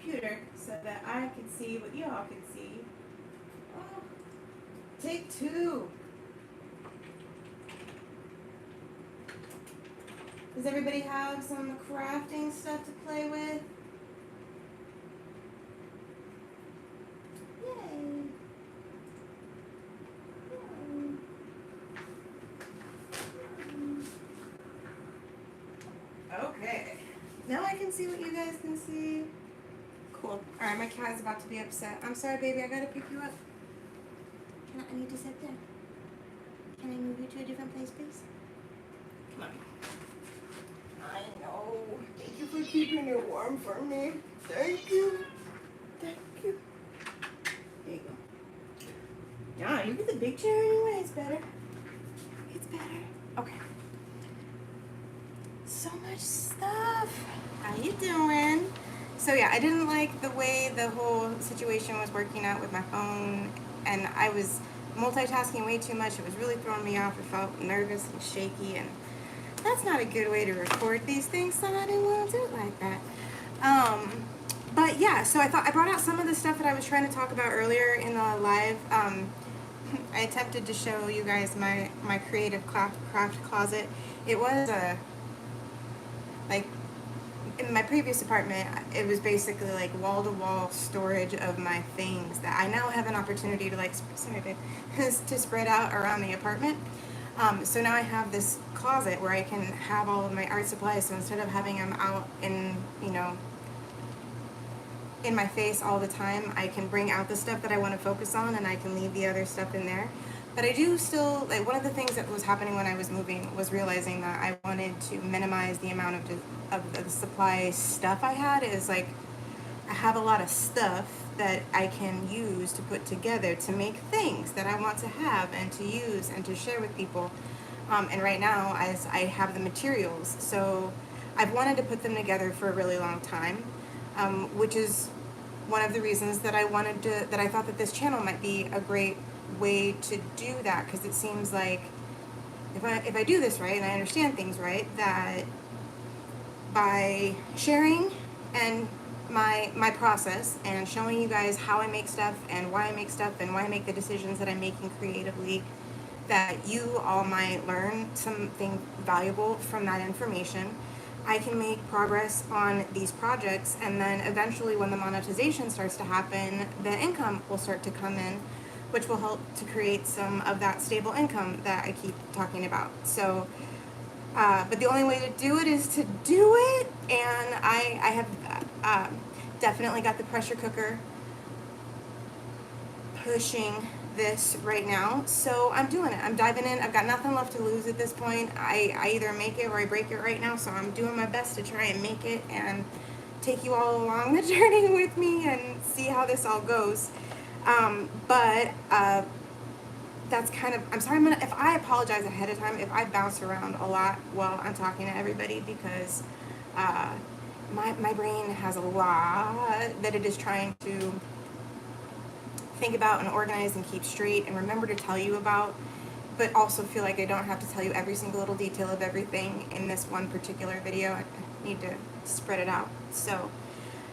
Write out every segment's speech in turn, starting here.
computer so that I can see what y'all can see. Oh, take two. Does everybody have some crafting stuff to play with? Yay. Okay. Now I can see what you guys can see. Cool. Alright, my cat is about to be upset. I'm sorry, baby, I gotta pick you up. I need to sit there. Can I move you to a different place, please? Come on. I know. Thank you for keeping it warm for me. Thank you. Thank you. There you go. Yeah, you get the big chair anyway. It's better. It's better. Okay. So much stuff. How you doing? So yeah, I didn't like the way the whole situation was working out with my phone, and I was multitasking way too much. It was really throwing me off. I felt nervous and shaky, and that's not a good way to record these things, so I didn't want to do it like that. But yeah, so I thought I brought out some of the stuff that I was trying to talk about earlier in the live. I attempted to show you guys my creative craft closet. It was like in my previous apartment, it was basically like wall-to-wall storage of my things that I now have an opportunity to to spread out around the apartment. So now I have this closet where I can have all of my art supplies. So instead of having them out in, in my face all the time, I can bring out the stuff that I want to focus on, and I can leave the other stuff in there. But I do still, like, one of the things that was happening when I was moving was realizing that I wanted to minimize the amount of the supply stuff I had. Is like, I have a lot of stuff that I can use to put together to make things that I want to have and to use and to share with people. And right now, as I have the materials, so I've wanted to put them together for a really long time, which is one of the reasons that I thought that this channel might be a great way to do that, because it seems like if I do this right and I understand things right, that by sharing and my process and showing you guys how I make stuff and why I make stuff and why I make the decisions that I'm making creatively, that you all might learn something valuable from that information. I can make progress on these projects, and then eventually when the monetization starts to happen, the income will start to come in, which will help to create some of that stable income that I keep talking about. So, but the only way to do it is to do it, and I have definitely got the pressure cooker pushing this right now, so I'm doing it. I'm diving in. I've got nothing left to lose at this point. I either make it or I break it right now, so I'm doing my best to try and make it and take you all along the journey with me and see how this all goes. But that's kind of, I'm sorry, if I apologize ahead of time if I bounce around a lot while I'm talking to everybody, because my brain has a lot that it is trying to think about and organize and keep straight and remember to tell you about, but also feel like I don't have to tell you every single little detail of everything in this one particular video. I need to spread it out. So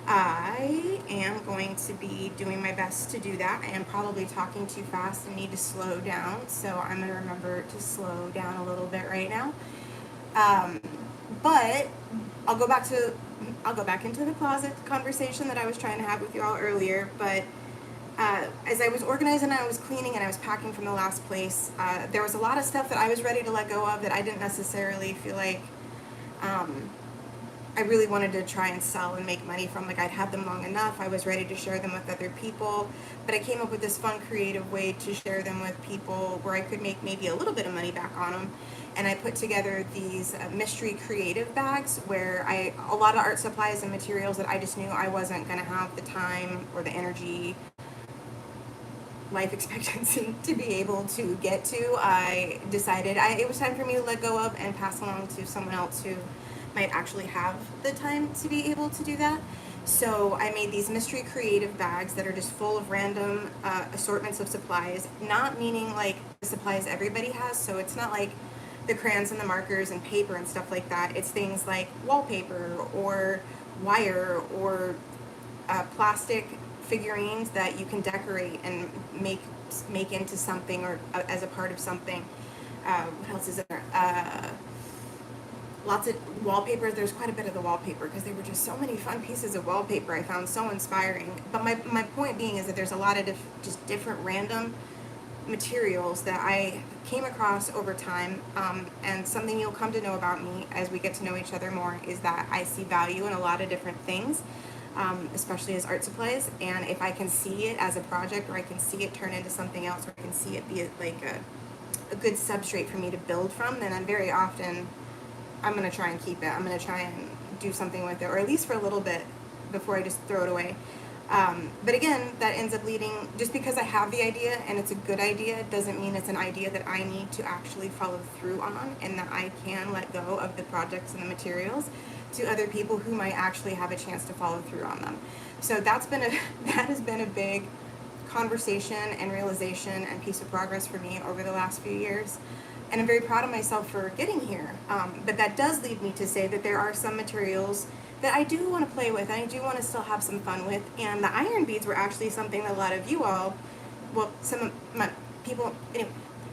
I am going to be doing my best to do that. I am probably talking too fast and need to slow down, so I'm going to remember to slow down a little bit right now. But I'll go back into the closet conversation that I was trying to have with you all earlier. But as I was organizing and I was cleaning and I was packing from the last place, there was a lot of stuff that I was ready to let go of that I didn't necessarily feel like I really wanted to try and sell and make money from. Like, I'd had them long enough. I was ready to share them with other people, but I came up with this fun, creative way to share them with people where I could make maybe a little bit of money back on them. And I put together these mystery creative bags where a lot of art supplies and materials that I just knew I wasn't going to have the time or the energy, life expectancy to be able to get to. I decided it was time for me to let go of and pass along to someone else who might actually have the time to be able to do that. So I made these mystery creative bags that are just full of random assortments of supplies, not meaning like the supplies everybody has. So it's not like the crayons and the markers and paper and stuff like that. It's things like wallpaper or wire or plastic figurines that you can decorate and make into something, or as a part of something. What else is there? Lots of wallpaper. There's quite a bit of the wallpaper because there were just so many fun pieces of wallpaper I found so inspiring. But my point being is that there's a lot of just different random materials that I came across over time, and something you'll come to know about me as we get to know each other more is that I see value in a lot of different things, especially as art supplies. And if I can see it as a project, or I can see it turn into something else, or I can see it be like a good substrate for me to build from, then I'm going to try and keep it. I'm going to try and do something with it, or at least for a little bit before I just throw it away. But again, that ends up leading, just because I have the idea and it's a good idea doesn't mean it's an idea that I need to actually follow through on, and that I can let go of the projects and the materials to other people who might actually have a chance to follow through on them. So that has been a big conversation and realization and piece of progress for me over the last few years. And I'm very proud of myself for getting here. But that does lead me to say that there are some materials that I do want to play with, and I do want to still have some fun with. And the iron beads were actually something that a lot of you all, well, some of my people, anyway,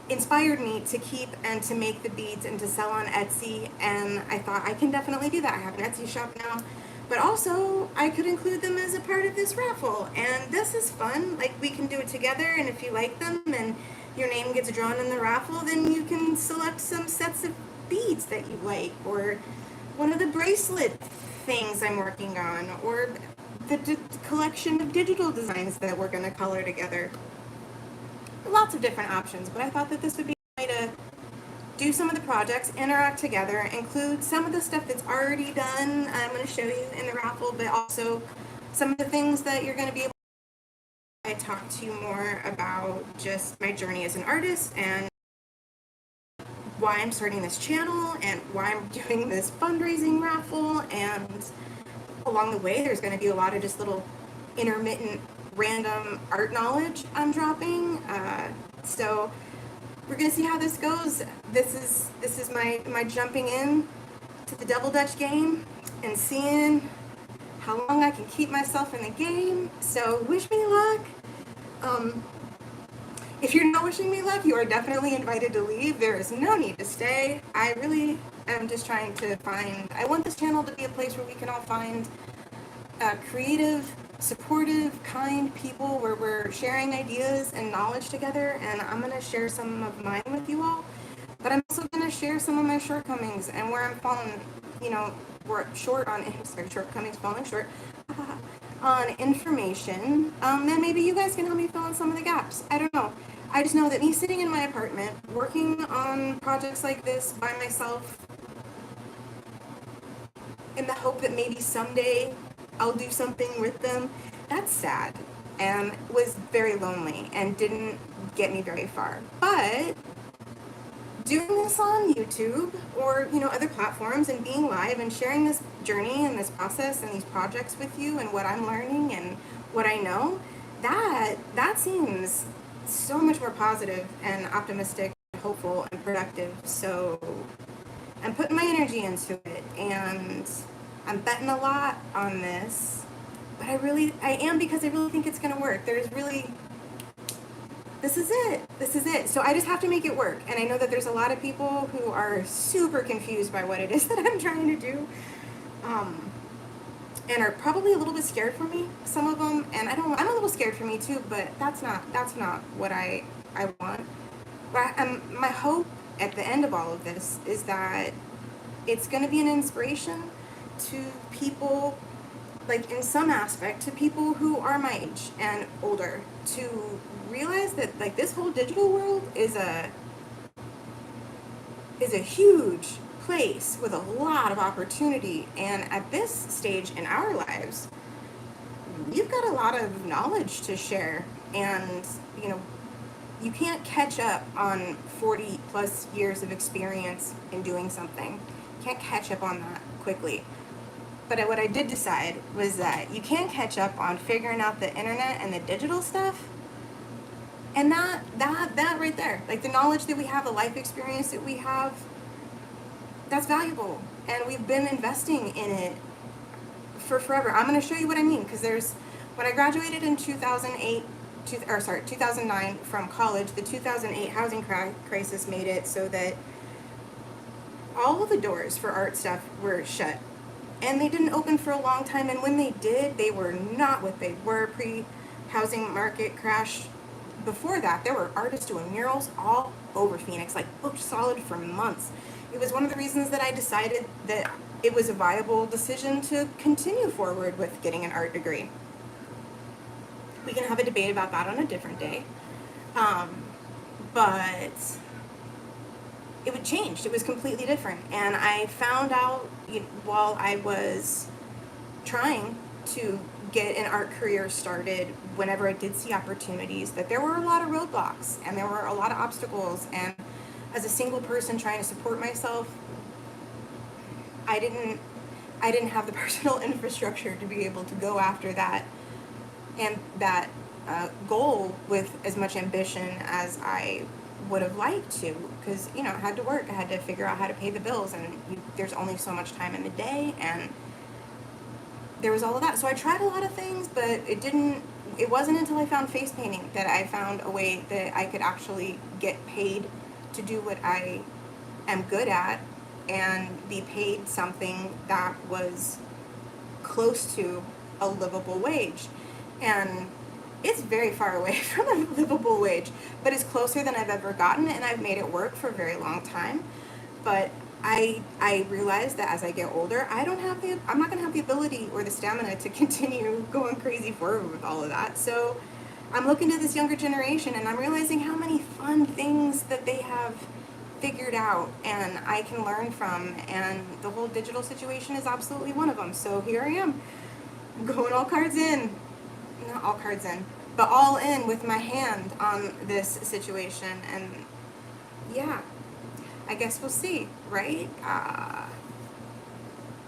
inspired me to keep and to make the beads and to sell on Etsy. And I thought I can definitely do that. I have an Etsy shop now. But also, I could include them as a part of this raffle. And this is fun. Like, we can do it together, and if you like them and your name gets drawn in the raffle, then you can select some sets of beads that you like, or one of the bracelet things I'm working on, or the collection of digital designs that we're going to color together. Lots of different options, but I thought that this would be a way to do some of the projects, interact together, include some of the stuff that's already done, I'm going to show you in the raffle, but also some of the things that you're going to be able to. I talk to you more about just my journey as an artist, and why I'm starting this channel, and why I'm doing this fundraising raffle. And along the way, there's going to be a lot of just little intermittent random art knowledge I'm dropping. So we're going to see how this goes. This is my jumping in to the Double Dutch game and seeing how long I can keep myself in the game. So wish me luck. If you're not wishing me luck, you are definitely invited to leave. There is no need to stay. I really am just trying to I want this channel to be a place where we can all find creative, supportive, kind people, where we're sharing ideas and knowledge together. And I'm going to share some of mine with you all, but I'm also going to share some of my shortcomings and where I'm falling, we're short on, shortcomings, falling short on information. Then maybe you guys can help me fill in some of the gaps. I don't know. I just know that me sitting in my apartment, working on projects like this by myself, in the hope that maybe someday I'll do something with them, that's sad and was very lonely and didn't get me very far. But doing this on YouTube or other platforms, and being live and sharing this journey and this process and these projects with you, and what I'm learning and what I know, that seems so much more positive and optimistic and hopeful and productive. So I'm putting my energy into it, and I'm betting a lot on this, but I am, because I really think it's going to work. This is it. So I just have to make it work. And I know that there's a lot of people who are super confused by what it is that I'm trying to do, and are probably a little bit scared for me, some of them. And I'm a little scared for me too, but that's not what I want. But my hope at the end of all of this is that it's going to be an inspiration to people, like in some aspect, to people who are my age and older, to realize that like this whole digital world is a huge place with a lot of opportunity. And at this stage in our lives, we've got a lot of knowledge to share, and you can't catch up on 40 plus years of experience in doing something. You can't catch up on that quickly. But what I did decide was that you can catch up on figuring out the internet and the digital stuff. And that right there, like the knowledge that we have, the life experience that we have, that's valuable. And we've been investing in it for forever. I'm going to show you what I mean, because there's When I graduated in 2009 from college, the 2008 housing crisis made it so that all of the doors for art stuff were shut. And they didn't open for a long time, and when they did, they were not what they were pre-housing market crash. Before that, there were artists doing murals all over Phoenix, like booked solid for months. It was one of the reasons that I decided that it was a viable decision to continue forward with getting an art degree. We can have a debate about that on a different day. But it would changed. It was completely different. And I found out while I was trying to get an art career started, whenever I did see opportunities, that there were a lot of roadblocks and there were a lot of obstacles. And as a single person trying to support myself, I didn't have the personal infrastructure to be able to go after that and that goal with as much ambition as I would have liked to, because I had to work. I had to figure out how to pay the bills, and there's only so much time in the day, and there was all of that. So I tried a lot of things, but it wasn't until I found face painting that I found a way that I could actually get paid to do what I am good at and be paid something that was close to a livable wage. And it's very far away from a livable wage, but it's closer than I've ever gotten, and I've made it work for a very long time. But I realized that as I get older, I'm not going to have the ability or the stamina to continue going crazy forward with all of that. So I'm looking to this younger generation, and I'm realizing how many fun things that they have figured out and I can learn from, and the whole digital situation is absolutely one of them. So here I am, going all cards in. Not all cards in, but all in with my hand on this situation. And yeah, I guess we'll see, right?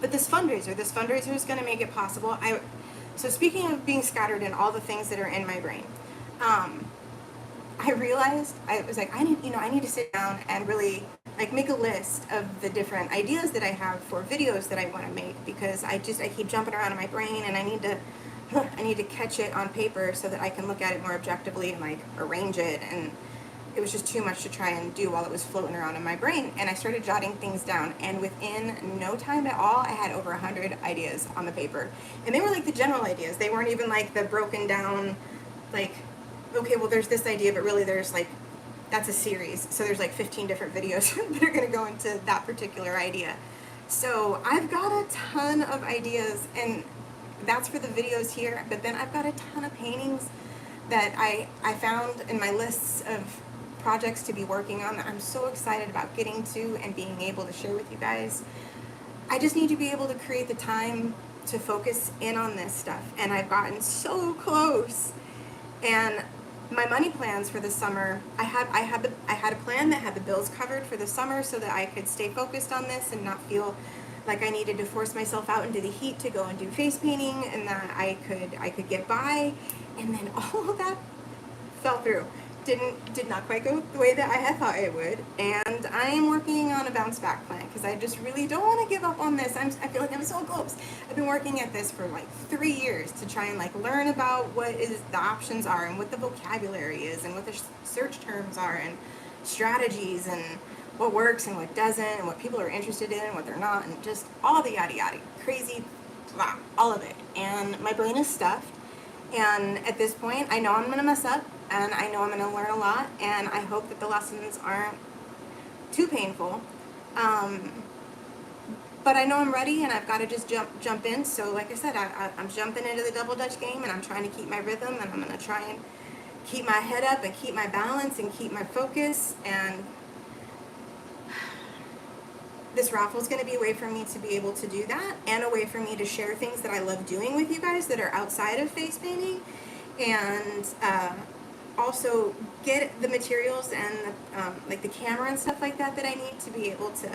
But this fundraiser is going to make it possible. So speaking of being scattered in all the things that are in my brain, I realized I was like, I need to sit down and really make a list of the different ideas that I have for videos that I want to make, because I keep jumping around in my brain, and I need to catch it on paper so that I can look at it more objectively and arrange it. And it was just too much to try and do while it was floating around in my brain. And I started jotting things down, and within no time at all, I had over 100 ideas on the paper. And they were the general ideas. They weren't even the broken down, okay, well, there's this idea, but really there's that's a series. So there's 15 different videos that are going to go into that particular idea. So I've got a ton of ideas, and that's for the videos here, but then I've got a ton of paintings that I found in my lists of projects to be working on that I'm so excited about getting to and being able to share with you guys. I just need to be able to create the time to focus in on this stuff, and I've gotten so close. And my money plans for the summer, I had a plan that had the bills covered for the summer so that I could stay focused on this and not feel like I needed to force myself out into the heat to go and do face painting, and that I could get by. And then all of that fell through. Did not quite go the way that I had thought it would. And I am working on a bounce back plan, because I just really don't want to give up on this. I feel like I'm so close. I've been working at this for 3 years to try and learn about what the options are, and what the vocabulary is, and what the search terms are, and strategies, and what works and what doesn't, and what people are interested in and what they're not, and just all the yada yada, crazy, blah, all of it. And my brain is stuffed, and at this point I know I'm going to mess up, and I know I'm going to learn a lot, and I hope that the lessons aren't too painful, but I know I'm ready, and I've got to just jump in. So like I said, I'm jumping into the double dutch game, and I'm trying to keep my rhythm, and I'm going to try and keep my head up and keep my balance and keep my focus. And this raffle is going to be a way for me to be able to do that, and a way for me to share things that I love doing with you guys that are outside of face painting, and also get the materials and the camera and stuff like that I need to be able to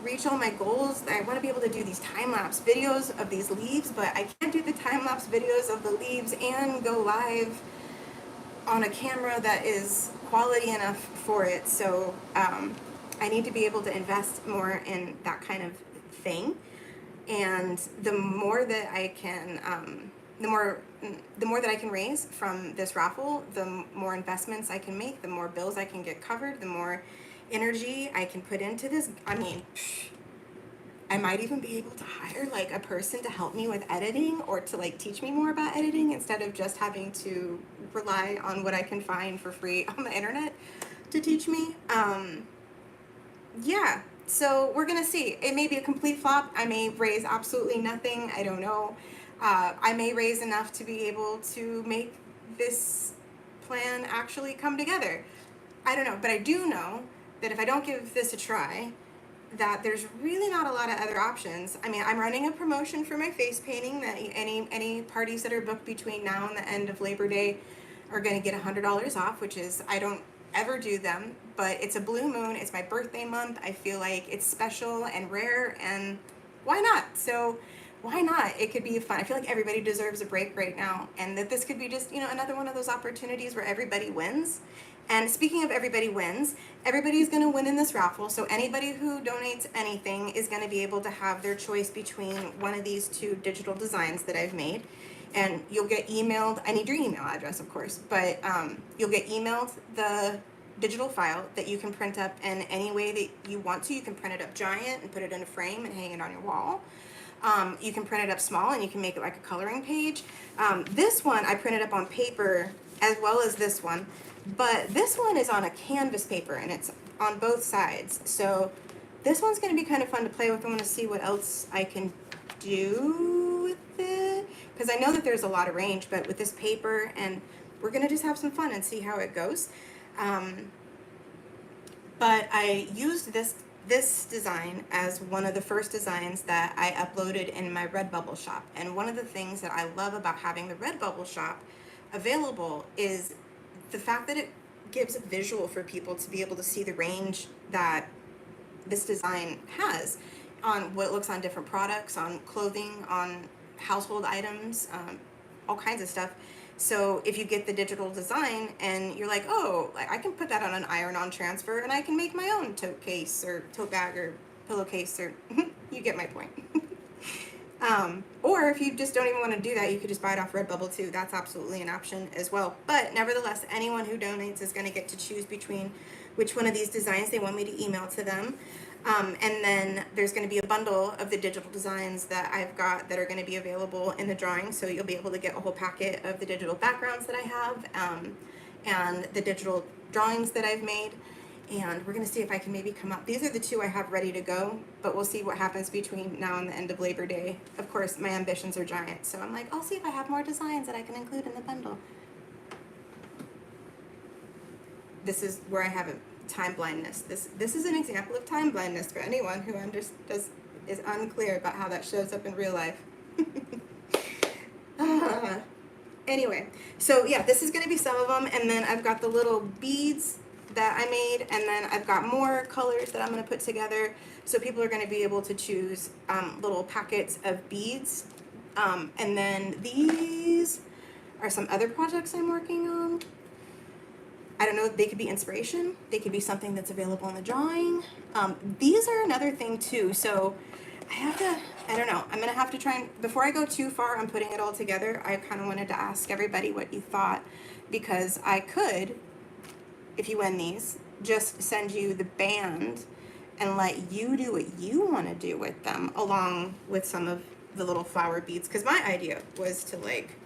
reach all my goals. I want to be able to do these time-lapse videos of these leaves, but I can't do the time-lapse videos of the leaves and go live on a camera that is quality enough for it. So I need to be able to invest more in that kind of thing. And the more that I can the more the more that I can raise from this raffle, the more investments I can make, the more bills I can get covered, the more energy I can put into this. I mean, I might even be able to hire like a person to help me with editing or to like teach me more about editing instead of just having to rely on what I can find for free on the internet to teach me. Yeah, so we're gonna see. It may be a complete flop. I may raise absolutely nothing. I don't know. I may raise enough to be able to make this plan actually come together. I don't know, but I do know that if I don't give this a try, that there's really not a lot of other options. I mean, I'm running a promotion for my face painting that any parties that are booked between now and the end of Labor Day are going to get $100 off, which is, I don't ever do them, but it's a blue moon, it's my birthday month. I feel like it's special and rare, and why not? So why not? It could be fun. I feel like everybody deserves a break right now, and that this could be just, another one of those opportunities where everybody wins. And speaking of everybody wins, everybody's going to win in this raffle. So anybody who donates anything is going to be able to have their choice between one of these two digital designs that I've made. And you'll get emailed, I need your email address, of course, but you'll get emailed the digital file that you can print up in any way that you want to. You can print it up giant and put it in a frame and hang it on your wall. You can print it up small and you can make it like a coloring page. This one I printed up on paper as well as this one. But this one is on a canvas paper and it's on both sides. So this one's going to be kind of fun to play with. I want to see what else I can do with it. Because I know that there's a lot of range, but with this paper, and we're going to just have some fun and see how it goes. But I used this design as one of the first designs that I uploaded in my Redbubble shop. And one of the things that I love about having the Redbubble shop available is the fact that it gives a visual for people to be able to see the range that this design has on what it looks on different products, on clothing, on household items, all kinds of stuff. So if you get the digital design and you're like, oh, I can put that on an iron-on transfer and I can make my own tote case or tote bag or pillowcase, or you get my point. Or if you just don't even want to do that, you could just buy it off Redbubble too. That's absolutely an option as well. But nevertheless, anyone who donates is going to get to choose between which one of these designs they want me to email to them. And then there's going to be a bundle of the digital designs that I've got that are going to be available in the drawing. So you'll be able to get a whole packet of the digital backgrounds that I have, and the digital drawings that I've made. And we're going to see if I can maybe come up. These are the two I have ready to go, but we'll see what happens between now and the end of Labor Day. Of course, my ambitions are giant, so I'm like, I'll see if I have more designs that I can include in the bundle. This is where I have a time blindness. This is an example of time blindness for anyone who is unclear about how that shows up in real life. Anyway, so yeah, this is going to be some of them, and then I've got the little beads that I made, and then I've got more colors that I'm going to put together, so people are going to be able to choose little packets of beads. And then these are some other projects I'm working on. I don't know, they could be inspiration, they could be something that's available in the drawing. These are another thing too, so I don't know, I'm going to have to try and, before I go too far on putting it all together, I kind of wanted to ask everybody what you thought, because I could, if you win these, just send you the band and let you do what you want to do with them, along with some of the little flower beads. Because my idea was to like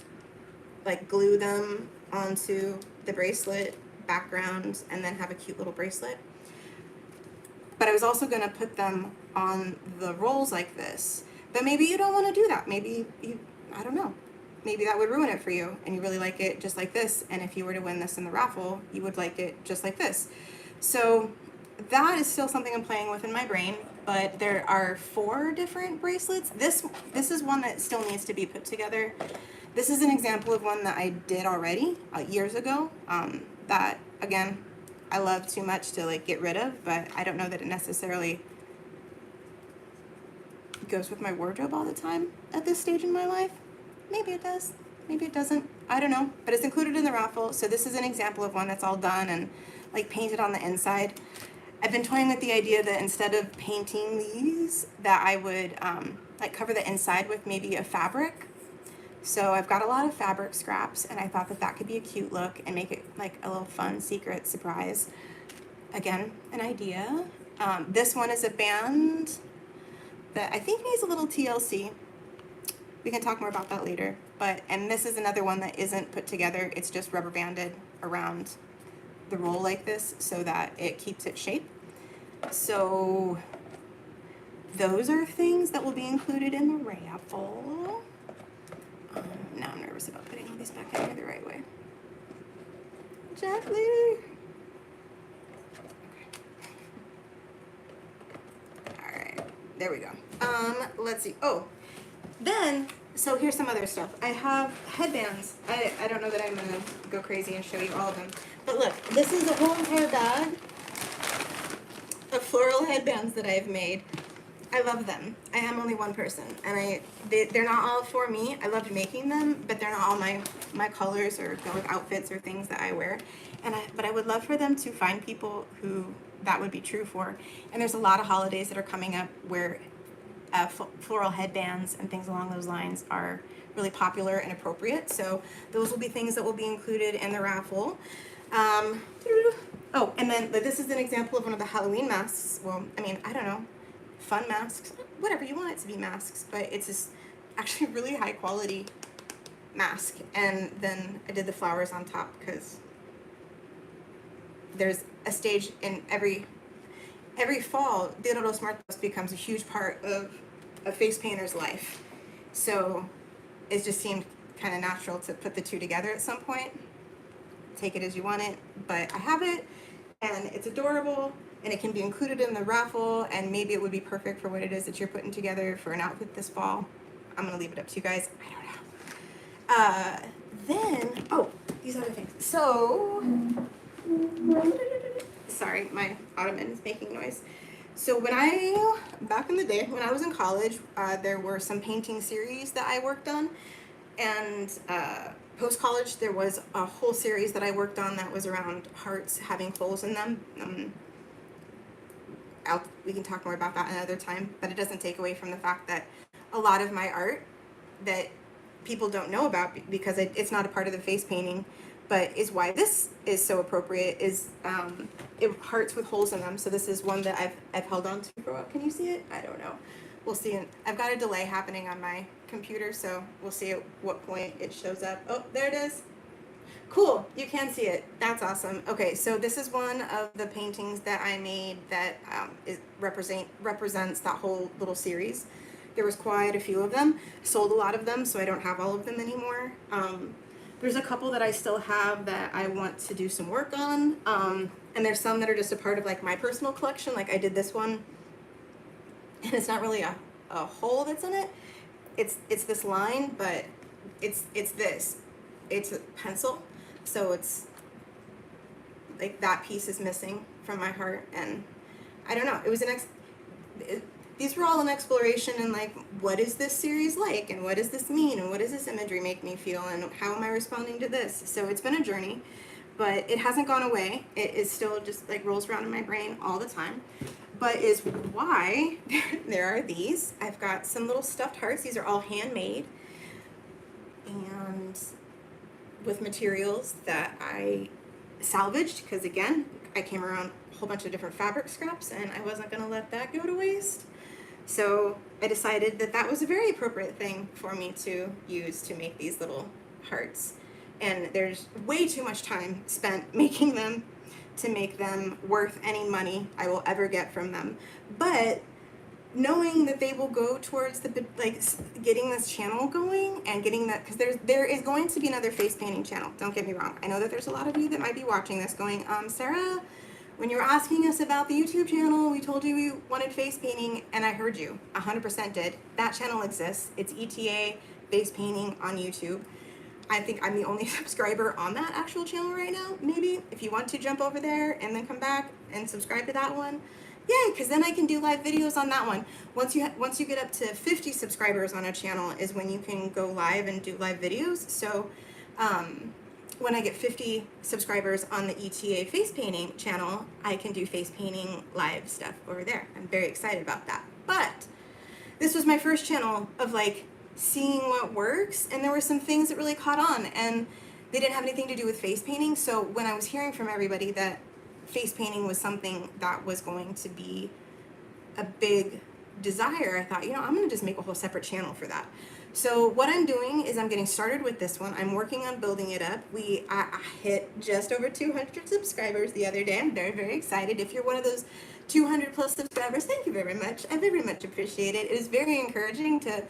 glue them onto the bracelet background and then have a cute little bracelet. But I was also going to put them on the rolls like this. But maybe you don't want to do that. Maybe you, I don't know. Maybe that would ruin it for you, and you really like it just like this. And if you were to win this in the raffle, you would like it just like this. So that is still something I'm playing with in my brain, but there are 4 different bracelets. This is one that still needs to be put together. This is an example of one that I did already years ago, that, again, I love too much to like get rid of, but I don't know that it necessarily goes with my wardrobe all the time at this stage in my life. Maybe it does, maybe it doesn't, I don't know, but it's included in the raffle. So this is an example of one that's all done and like painted on the inside. I've been toying with the idea that instead of painting these, that I would like cover the inside with maybe a fabric So I've got a lot of fabric scraps, and I thought that that could be a cute look and make it like a little fun secret surprise. Again, an idea. This one is a band that I think needs a little TLC. We can talk more about that later. And this is another one that isn't put together. It's just rubber banded around the roll like this so that it keeps its shape. So those are things that will be included in the raffle. Now I'm nervous about putting all these back in here the right way. Gently. All right, there we go. Let's see. Oh, then, so here's some other stuff. I have headbands. I don't know that I'm gonna go crazy and show you all of them. But look, this is a whole entire bag of floral headbands that I've made. I love them. I am only one person, and they're not all for me. I loved making them, but they're not all my colors or go with outfits or things that I wear. But I would love for them to find people who that would be true for. And there's a lot of holidays that are coming up where floral headbands and things along those lines are really popular and appropriate. So those will be things that will be included in the raffle. Oh, and then this is an example of one of the Halloween masks. Well, I mean, I don't know, fun masks, whatever you want it to be masks, but it's this actually really high quality mask. And then I did the flowers on top because there's a stage in every fall. Dia de los Muertos becomes a huge part of a face painter's life. So it just seemed kind of natural to put the two together at some point. Take it as you want it, but I have it, and it's adorable, and it can be included in the raffle, and maybe it would be perfect for what it is that you're putting together for an outfit this fall. I'm gonna leave it up to you guys. I don't know. Then, oh, these other things. So, sorry, my ottoman is making noise. So back in the day, when I was in college, there were some painting series that I worked on, and post-college, there was a whole series that I worked on that was around hearts having holes in them. We can talk more about that another time, but it doesn't take away from the fact that a lot of my art that people don't know about because it's not a part of the face painting, but is why this is so appropriate, is hearts with holes in them. So this is one that I've held on to for a while. Can you see it? I don't know. We'll see. I've got a delay happening on my computer, so we'll see at what point it shows up. Oh, there it is. Cool, you can see it. That's awesome. Okay, so this is one of the paintings that I made that represents that whole little series. There was quite a few of them. I sold a lot of them, so I don't have all of them anymore. There's a couple that I still have that I want to do some work on, and there's some that are just a part of like my personal collection. Like I did this one, and it's not really a hole that's in it. It's this line, but it's this. It's a pencil, so it's like that piece is missing from my heart, and I don't know. It was these were all an exploration in like, what is this series like, and what does this mean, and what does this imagery make me feel, and how am I responding to this? So it's been a journey, but it hasn't gone away. It is still just like rolls around in my brain all the time, but is why there are these. I've got some little stuffed hearts. These are all handmade and with materials that I salvaged, because again, I came around a whole bunch of different fabric scraps and I wasn't going to let that go to waste. So I decided that that was a very appropriate thing for me to use to make these little hearts. And there's way too much time spent making them to make them worth any money I will ever get from them. But knowing that they will go towards getting this channel going and getting that, because there is going to be another face painting channel. Don't get me wrong. I know that there's a lot of you that might be watching this going, Sarah, when you were asking us about the YouTube channel, we told you we wanted face painting, and I heard you. 100% did. That channel exists. It's ETA face painting on YouTube. I think I'm the only subscriber on that actual channel right now. Maybe if you want to jump over there and then come back and subscribe to that one, yay, because then I can do live videos on that one. Once you get up to 50 subscribers on a channel is when you can go live and do live videos. So when I get 50 subscribers on the ETA face painting channel, I can do face painting live stuff over there. I'm very excited about that. But this was my first channel of like seeing what works, and there were some things that really caught on, and they didn't have anything to do with face painting. So when I was hearing from everybody that face painting was something that was going to be a big desire, I thought, I'm going to just make a whole separate channel for that. So what I'm doing is I'm getting started with this one. I'm working on building it up. I hit just over 200 subscribers the other day. I'm very, very excited. If you're one of those 200 plus subscribers, thank you very much. I very much appreciate it. It is very encouraging to,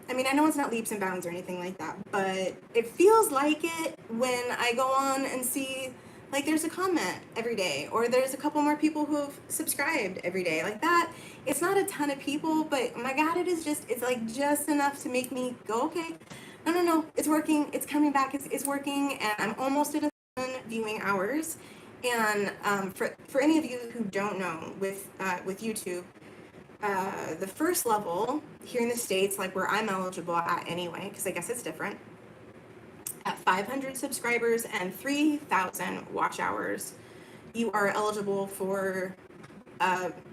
I mean, I know it's not leaps and bounds or anything like that, but it feels like it when I go on and see, like, there's a comment every day, or there's a couple more people who have subscribed every day, like that. It's not a ton of people, but my God, it's like just enough to make me go, okay, no, it's working, it's coming back, it's working, and I'm almost at 1,000 viewing hours. And for any of you who don't know, with YouTube, the first level here in the States, like where I'm eligible at anyway, because I guess it's different, at 500 subscribers and 3,000 watch hours, you are eligible for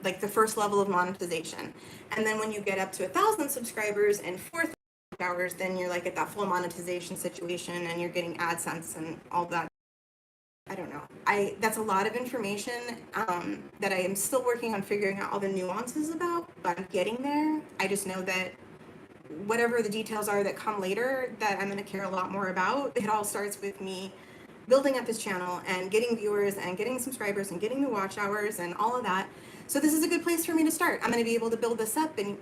like the first level of monetization. And then when you get up to 1,000 subscribers and 4,000 hours, then you're like at that full monetization situation, and you're getting AdSense and all that. I don't know. That's a lot of information that I am still working on figuring out all the nuances about, but I'm getting there. I just know that whatever the details are that come later, that I'm going to care a lot more about. It all starts with me building up this channel and getting viewers and getting subscribers and getting the watch hours and all of that. So this is a good place for me to start. I'm going to be able to build this up and,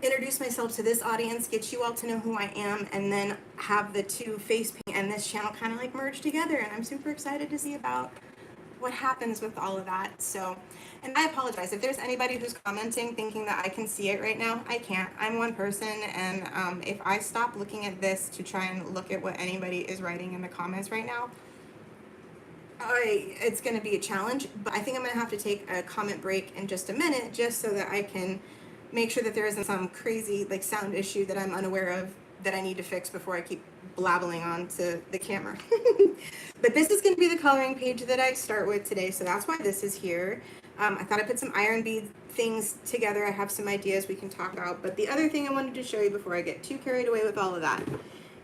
introduce myself to this audience, get you all to know who I am, and then have the two face paint and this channel kind of like merge together. And I'm super excited to see about what happens with all of that. So, and I apologize if there's anybody who's commenting thinking that I can see it right now. I can't. I'm one person, and if I stop looking at this to try and look at what anybody is writing in the comments right now, it's going to be a challenge. But I think I'm going to have to take a comment break in just a minute, just so that I can make sure that there isn't some crazy like sound issue that I'm unaware of that I need to fix before I keep blabbling onto the camera. But this is going to be the coloring page that I start with today, so that's why this is here. I thought I'd put some iron bead things together. I have some ideas we can talk about, but the other thing I wanted to show you before I get too carried away with all of that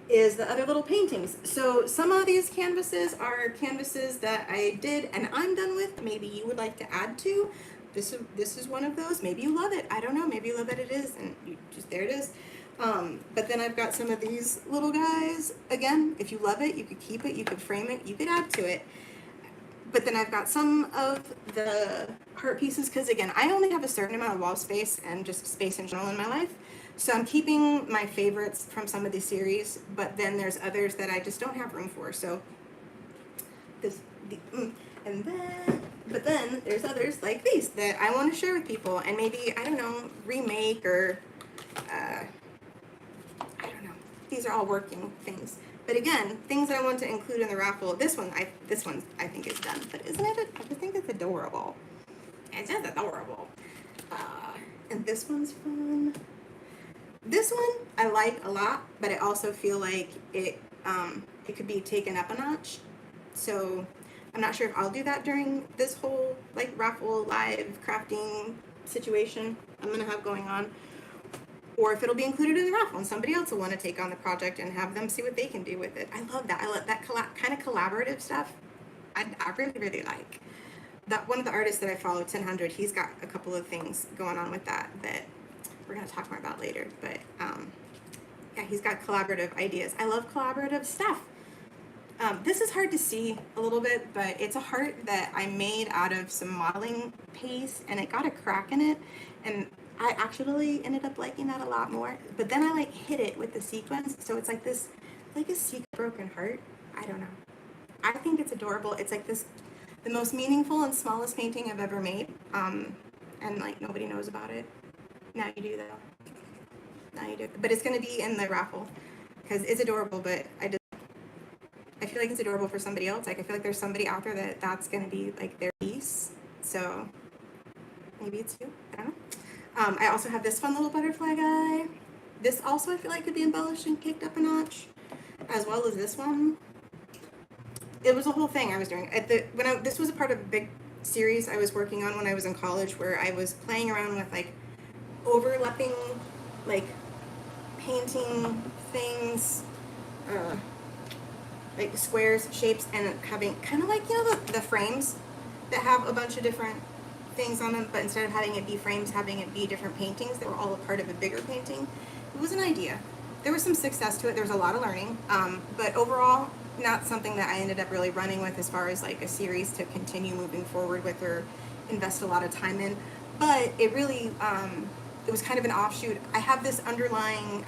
is the other little paintings. So some of these canvases are canvases that I did and I'm done with. Maybe you would like to add to. This is one of those. Maybe you love it. I don't know. Maybe you love it. It is, and you just, there it is. But then I've got some of these little guys. Again, if you love it, you could keep it, you could frame it, you could add to it. But then I've got some of the heart pieces, because again, I only have a certain amount of wall space and just space in general in my life. So I'm keeping my favorites from some of these series, but then there's others that I just don't have room for. So but then there's others like these that I want to share with people and maybe, I don't know, remake or, I don't know. These are all working things. But again, things that I want to include in the raffle. This one I think is done, but isn't it? I just think it's adorable. It's just adorable. And this one's fun. This one I like a lot, but I also feel like it could be taken up a notch. So I'm not sure if I'll do that during this whole like raffle live crafting situation I'm gonna have going on, or if it'll be included in the raffle and somebody else will want to take on the project and have them see what they can do with it. I love that. I love that kind of collaborative stuff. I really, really like that. One of the artists that I follow, 1000, he's got a couple of things going on with that we're going to talk more about later. But yeah, he's got collaborative ideas. I love collaborative stuff. This is hard to see a little bit, but it's a heart that I made out of some modeling paste, and it got a crack in it, and I actually ended up liking that a lot more. But then I like hit it with the sequins, so it's like this, like a secret broken heart. I don't know. I think it's adorable. It's like this, the most meaningful and smallest painting I've ever made, and like nobody knows about it. Now you do though. Now you do. But it's gonna be in the raffle because it's adorable. But I feel like it's adorable for somebody else. Like I feel like there's somebody out there that's gonna be like their piece. So maybe it's you. I don't know. I also have this fun little butterfly guy. This also I feel like could be embellished and kicked up a notch, as well as this one. It was a whole thing I was doing. This was a part of a big series I was working on when I was in college, where I was playing around with like overlapping like painting things, like squares, shapes, and having kind of like, you know, the frames that have a bunch of different things on them, but instead of having it be frames, having it be different paintings that were all a part of a bigger painting. It was an idea. There was some success to it. There was a lot of learning, but overall, not something that I ended up really running with as far as like a series to continue moving forward with or invest a lot of time in. But it really, it was kind of an offshoot. I have this underlying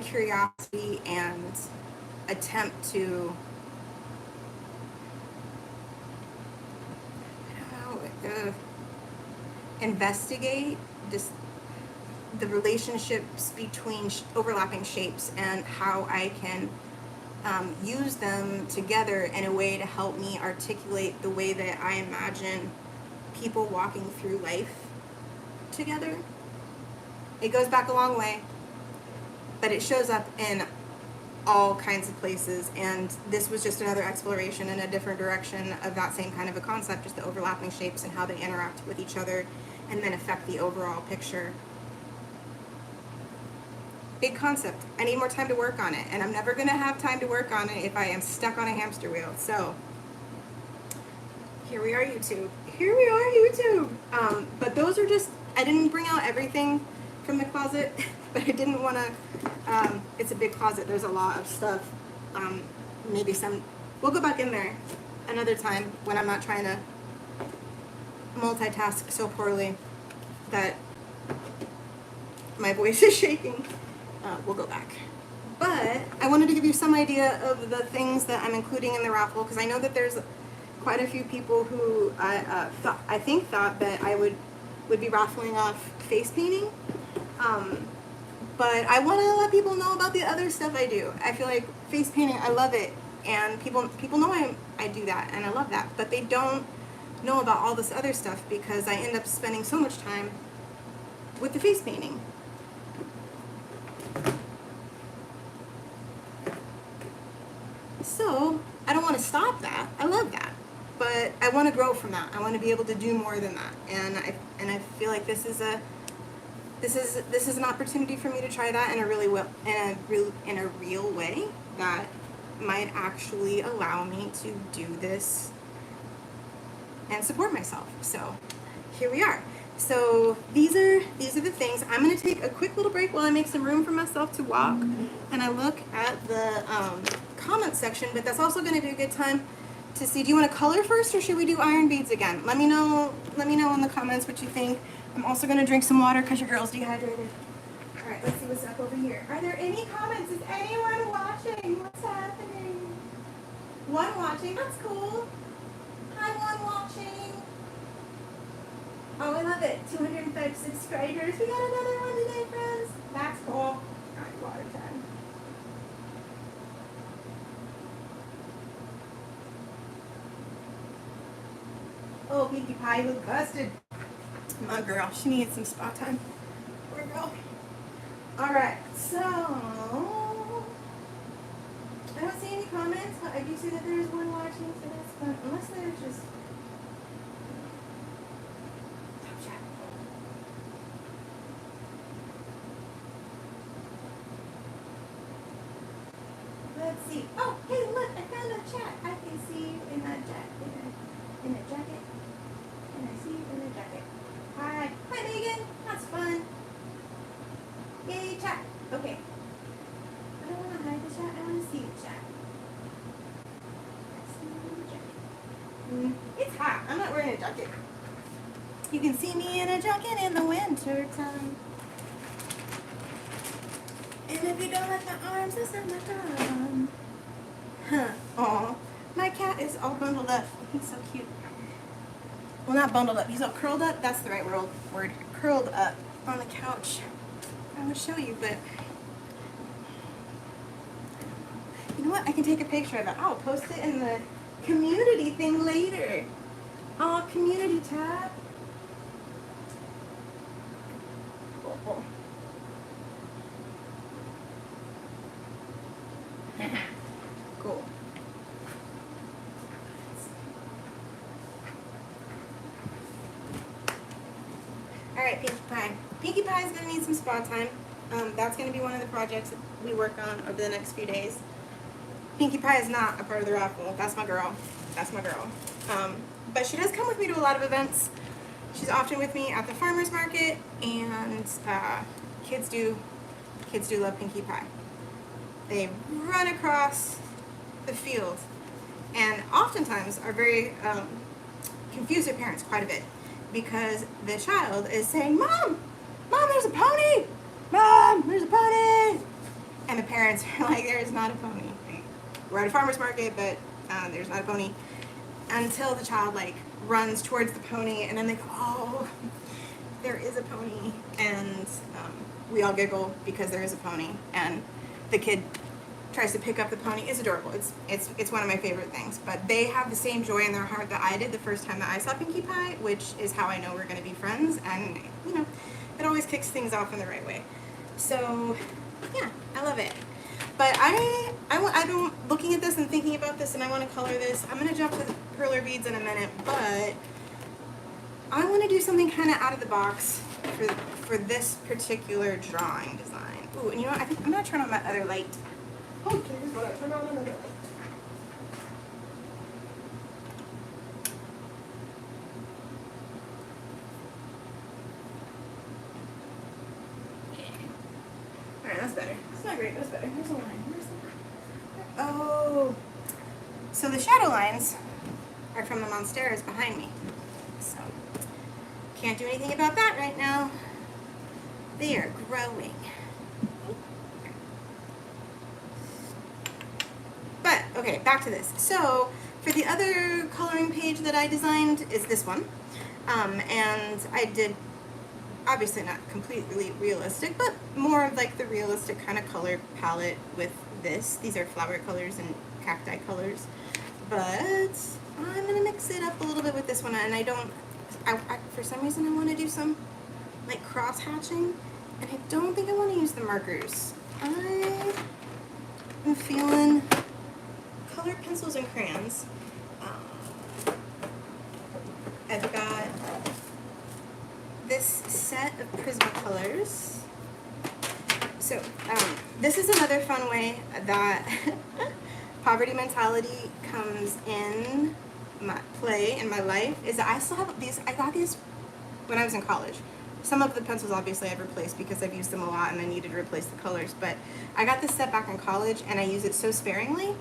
curiosity and attempt to, investigate this, the relationships between overlapping shapes and how I can use them together in a way to help me articulate the way that I imagine people walking through life together. It goes back a long way, but it shows up in all kinds of places, and this was just another exploration in a different direction of that same kind of a concept, just the overlapping shapes and how they interact with each other and then affect the overall picture. Big concept. I need more time to work on it, and I'm never going to have time to work on it if I am stuck on a hamster wheel. So here we are, YouTube. Here we are, YouTube. But those are just, I didn't bring out everything from the closet, but I didn't want to, it's a big closet. There's a lot of stuff. Maybe some, we'll go back in there another time when I'm not trying to multitask so poorly that my voice is shaking. We'll go back. But I wanted to give you some idea of the things that I'm including in the raffle, because I know that there's quite a few people who I think thought that I would be raffling off face painting. But I want to let people know about the other stuff I do. I feel like face painting, I love it, and people know I do that, and I love that, but they don't know about all this other stuff because I end up spending so much time with the face painting. So I don't want to stop that. I love that, but I want to grow from that. I want to be able to do more than that, and I feel like this is an opportunity for me to try that in a real way that might actually allow me to do this and support myself. So here we are. So these are the things. I'm going to take a quick little break while I make some room for myself to walk and I look at the comment section, but that's also going to be a good time to see, do you want to color first or should we do iron beads again? Let me know in the comments what you think. I'm also going to drink some water because your girl's dehydrated. All right, let's see what's up over here. Are there any comments? Is anyone watching? What's happening? One watching. That's cool. Hi, one watching. Oh, I love it. 205 subscribers. We got another one today, friends. That's cool. All right, water time. Oh, Pinkie Pie, look busted. My girl, she needs some spa time. Poor girl. Alright, so I don't see any comments, but I do see that there's one watching, so that's fun. Unless there's just let's see. Oh, hey, look, I found a chat. I can see you in that jacket. In a jacket. And I see you in a jacket. Hi. Hi, Megan. That's fun. Yay, chat. Okay. I don't want to hide the chat. I want to see the chat. I see you in the jacket. It's hot. I'm not wearing a jacket. You can see me in a jacket in the winter time. And if you don't like the arms, that's not my problem. Huh. Aw. My cat is all bundled up. He's so cute. Well, not bundled up. He's all curled up. That's the right word. Curled up on the couch. I would show you, but you know what? I can take a picture of it. I'll post it in the community thing later. Oh, community tab. Cool. Cool. Alright, Pinkie Pie. Pinkie Pie is going to need some spa time. That's going to be one of the projects that we work on over the next few days. Pinkie Pie is not a part of the raffle. That's my girl. That's my girl. But she does come with me to a lot of events. She's often with me at the farmer's market, and kids do love Pinkie Pie. They run across the field and oftentimes are very confuse their parents quite a bit, because the child is saying, Mom, there's a pony! Mom, there's a pony! And the parents are like, there's not a pony. We're at a farmer's market, but there's not a pony. Until the child like runs towards the pony, and then they go, oh, there is a pony. And we all giggle because there is a pony. And the kid tries to pick up the pony. It's adorable. It's one of my favorite things. But they have the same joy in their heart that I did the first time that I saw Pinkie Pie, which is how I know we're going to be friends. And, you know, it always kicks things off in the right way. So, yeah, I love it. But I've been looking at this and thinking about this, and I want to color this. I'm going to jump to the perler beads in a minute, but I want to do something kind of out of the box for this particular drawing design. Ooh, and you know what? I think I'm going to turn on my other light. Oh, here's what I turn on another light. Alright, that's better. It's not great, that's better. Here's a line. Where's the line? Oh. So the shadow lines are from the monsteras behind me. So, can't do anything about that right now. They are growing. But, okay, back to this. So, for the other coloring page that I designed is this one. And I did, obviously not completely realistic, but more of like the realistic kind of color palette with this. These are flower colors and cacti colors. But I'm going to mix it up a little bit with this one. And for some reason I want to do some like cross hatching. And I don't think I want to use the markers. I am feeling colored pencils and crayons. I've got this set of Prismacolors. So this is another fun way that poverty mentality comes in my play in my life, is that I still have these. I got these when I was in college. Some of the pencils obviously I've replaced because I've used them a lot and I needed to replace the colors, but I got this set back in college and I use it so sparingly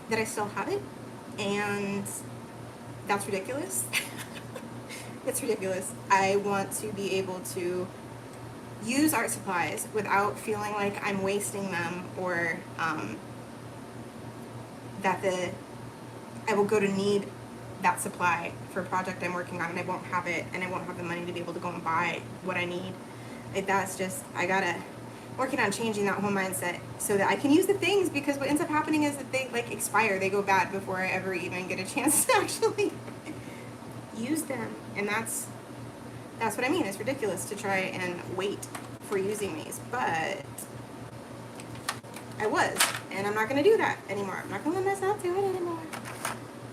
that I still have it, and that's ridiculous. It's ridiculous. I want to be able to use art supplies without feeling like I'm wasting them, or that I will go to need that supply for a project I'm working on and I won't have it, and I won't have the money to be able to go and buy what I need. Like, that's just, I gotta working on changing that whole mindset so that I can use the things, because what ends up happening is that they like expire, they go bad before I ever even get a chance to actually use them. And that's what I mean. It's ridiculous to try and wait for using these, but I was, and I'm not going to do that anymore. I'm not going to let myself do it anymore.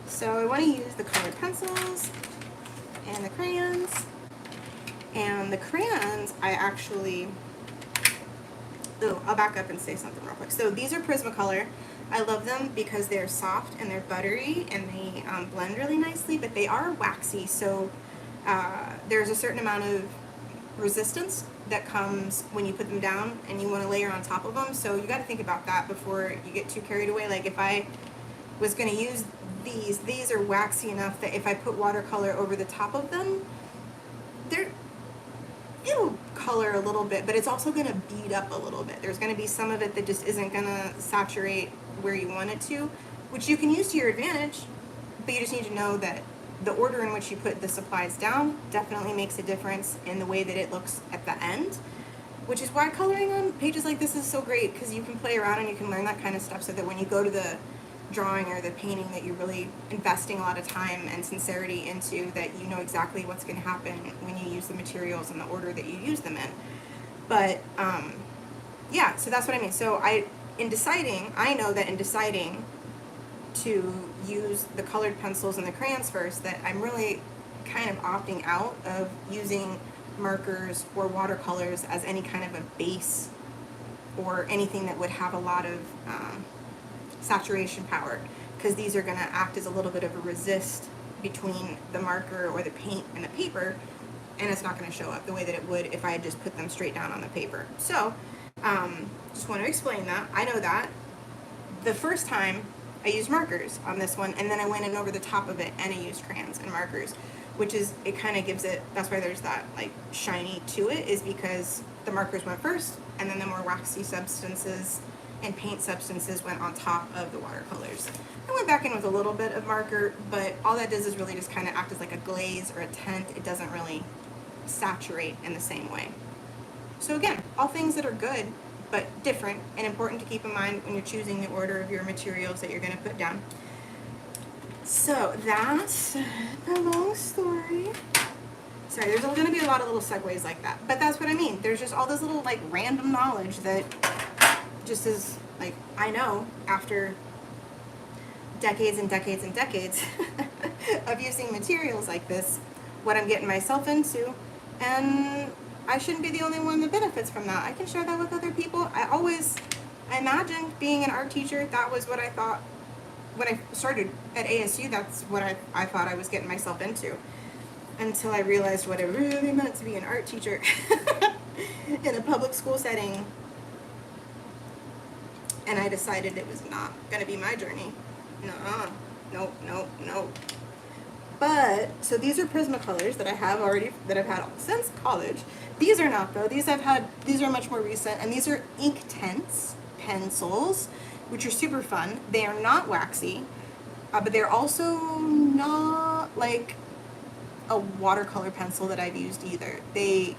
So I want to use the colored pencils and the crayons. And the crayons, I actually, I'll back up and say something real quick. So these are Prismacolor. I love them because they're soft and they're buttery and they blend really nicely, but they are waxy, so there's a certain amount of resistance that comes when you put them down and you want to layer on top of them. So you got to think about that before you get too carried away. Like, if I was going to use these are waxy enough that if I put watercolor over the top of them, it'll color a little bit, but it's also going to bead up a little bit. There's going to be some of it that just isn't going to saturate where you want it to, which you can use to your advantage, but you just need to know that the order in which you put the supplies down definitely makes a difference in the way that it looks at the end, which is why coloring on pages like this is so great, because you can play around and you can learn that kind of stuff, so that when you go to the drawing or the painting that you're really investing a lot of time and sincerity into, that you know exactly what's going to happen when you use the materials in the order that you use them in. But yeah, so that's what I mean. So I know that in deciding to use the colored pencils and the crayons first, that I'm really kind of opting out of using markers or watercolors as any kind of a base or anything that would have a lot of saturation power, because these are going to act as a little bit of a resist between the marker or the paint and the paper, and it's not going to show up the way that it would if I had just put them straight down on the paper. So just want to explain that. I know that the first time I used markers on this one, and then I went in over the top of it and I used crayons and markers, which is, it kind of gives it, that's why there's that like shiny to it, is because the markers went first and then the more waxy substances and paint substances went on top of the watercolors. I went back in with a little bit of marker, but all that does is really just kind of act as like a glaze or a tint. It doesn't really saturate in the same way. So again, all things that are good but different and important to keep in mind when you're choosing the order of your materials that you're going to put down. So that's a long story. Sorry, there's going to be a lot of little segues like that, but that's what I mean. There's just all this little like random knowledge that just is like, I know after decades and decades and decades of using materials like this, what I'm getting myself into, and I shouldn't be the only one that benefits from that. I can share that with other people. I imagined being an art teacher. That was what I thought when I started at ASU. That's what I thought I was getting myself into, until I realized what it really meant to be an art teacher in a public school setting. And I decided it was not going to be my journey. Nope. But, so these are Prismacolors that I have already, that I've had since college. These are not though, these are much more recent, and these are Inktense pencils, which are super fun. They are not waxy, but they're also not like a watercolor pencil that I've used either. They're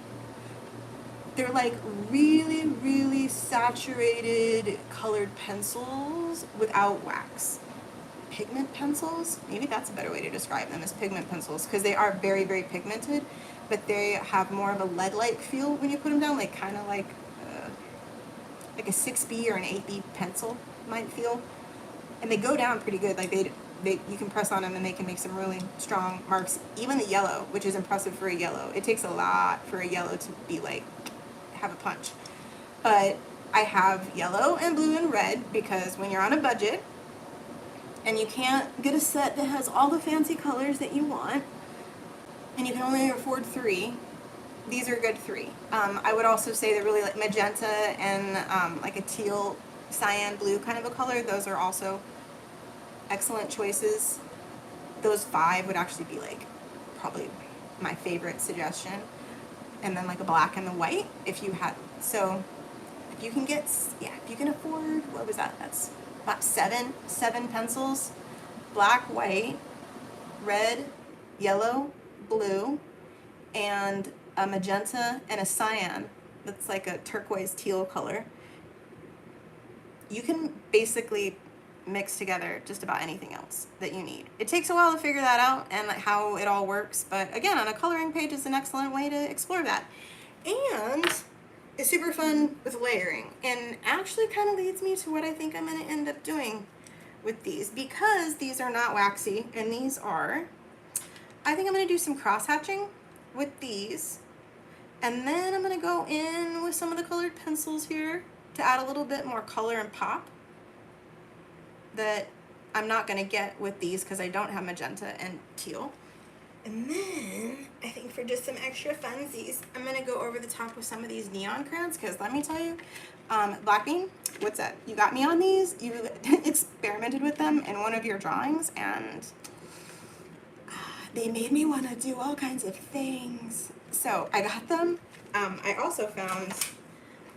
like really, really saturated colored pencils without wax. Pigment pencils, maybe that's a better way to describe them, as pigment pencils, because they are very, very pigmented, but they have more of a lead-like feel when you put them down, like kind of like a 6B or an 8B pencil might feel, and they go down pretty good. Like you can press on them and they can make some really strong marks. Even the yellow, which is impressive for a yellow. It takes a lot for a yellow to be like have a punch. But I have yellow and blue and red, because when you're on a budget and you can't get a set that has all the fancy colors that you want, and you can only afford 3, these are good 3. I would also say that really like magenta and like a teal cyan blue kind of a color, those are also excellent choices. Those 5 would actually be like probably my favorite suggestion. And then like a black and the white if you had, so if you can get, if you can afford, what was that, that's about 7 pencils, black, white, red, yellow, blue, and a magenta and a cyan that's like a turquoise teal color. You can basically mix together just about anything else that you need. It takes a while to figure that out and how it all works, but again, on a coloring page is an excellent way to explore that. And it's super fun with layering, and actually kind of leads me to what I think I'm going to end up doing with these, because these are not waxy and these are. I think I'm going to do some cross hatching with these, and then I'm going to go in with some of the colored pencils here to add a little bit more color and pop that I'm not going to get with these because I don't have magenta and teal. And then I think for just some extra funsies, I'm going to go over the top with some of these neon crayons, because let me tell you, Blackbean, what's that? You got me on these. You experimented with them in one of your drawings, and they made me want to do all kinds of things. So I got them. I also found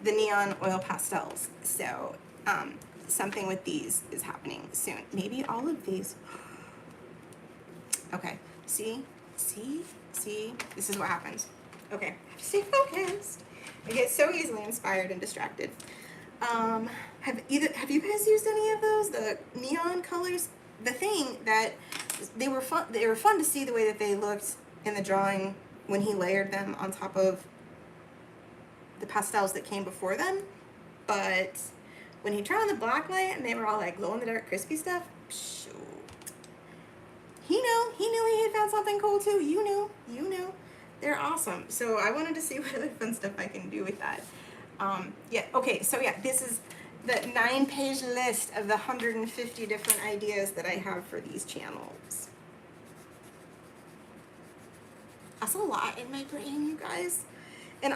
the neon oil pastels. So something with these is happening soon. Maybe all of these. Okay, see, this is what happens. Okay, I have to stay focused. I get so easily inspired and distracted. Have you guys used any of those? The neon colors? The thing that they were fun to see the way that they looked in the drawing when he layered them on top of the pastels that came before them. But when he turned on the black light and they were all like glow in the dark crispy stuff, he knew he had found something cool too. You knew. They're awesome. So I wanted to see what other fun stuff I can do with that. Yeah, okay, so yeah, this is the 9-page list of the 150 different ideas that I have for these channels. That's a lot in my brain, you guys. And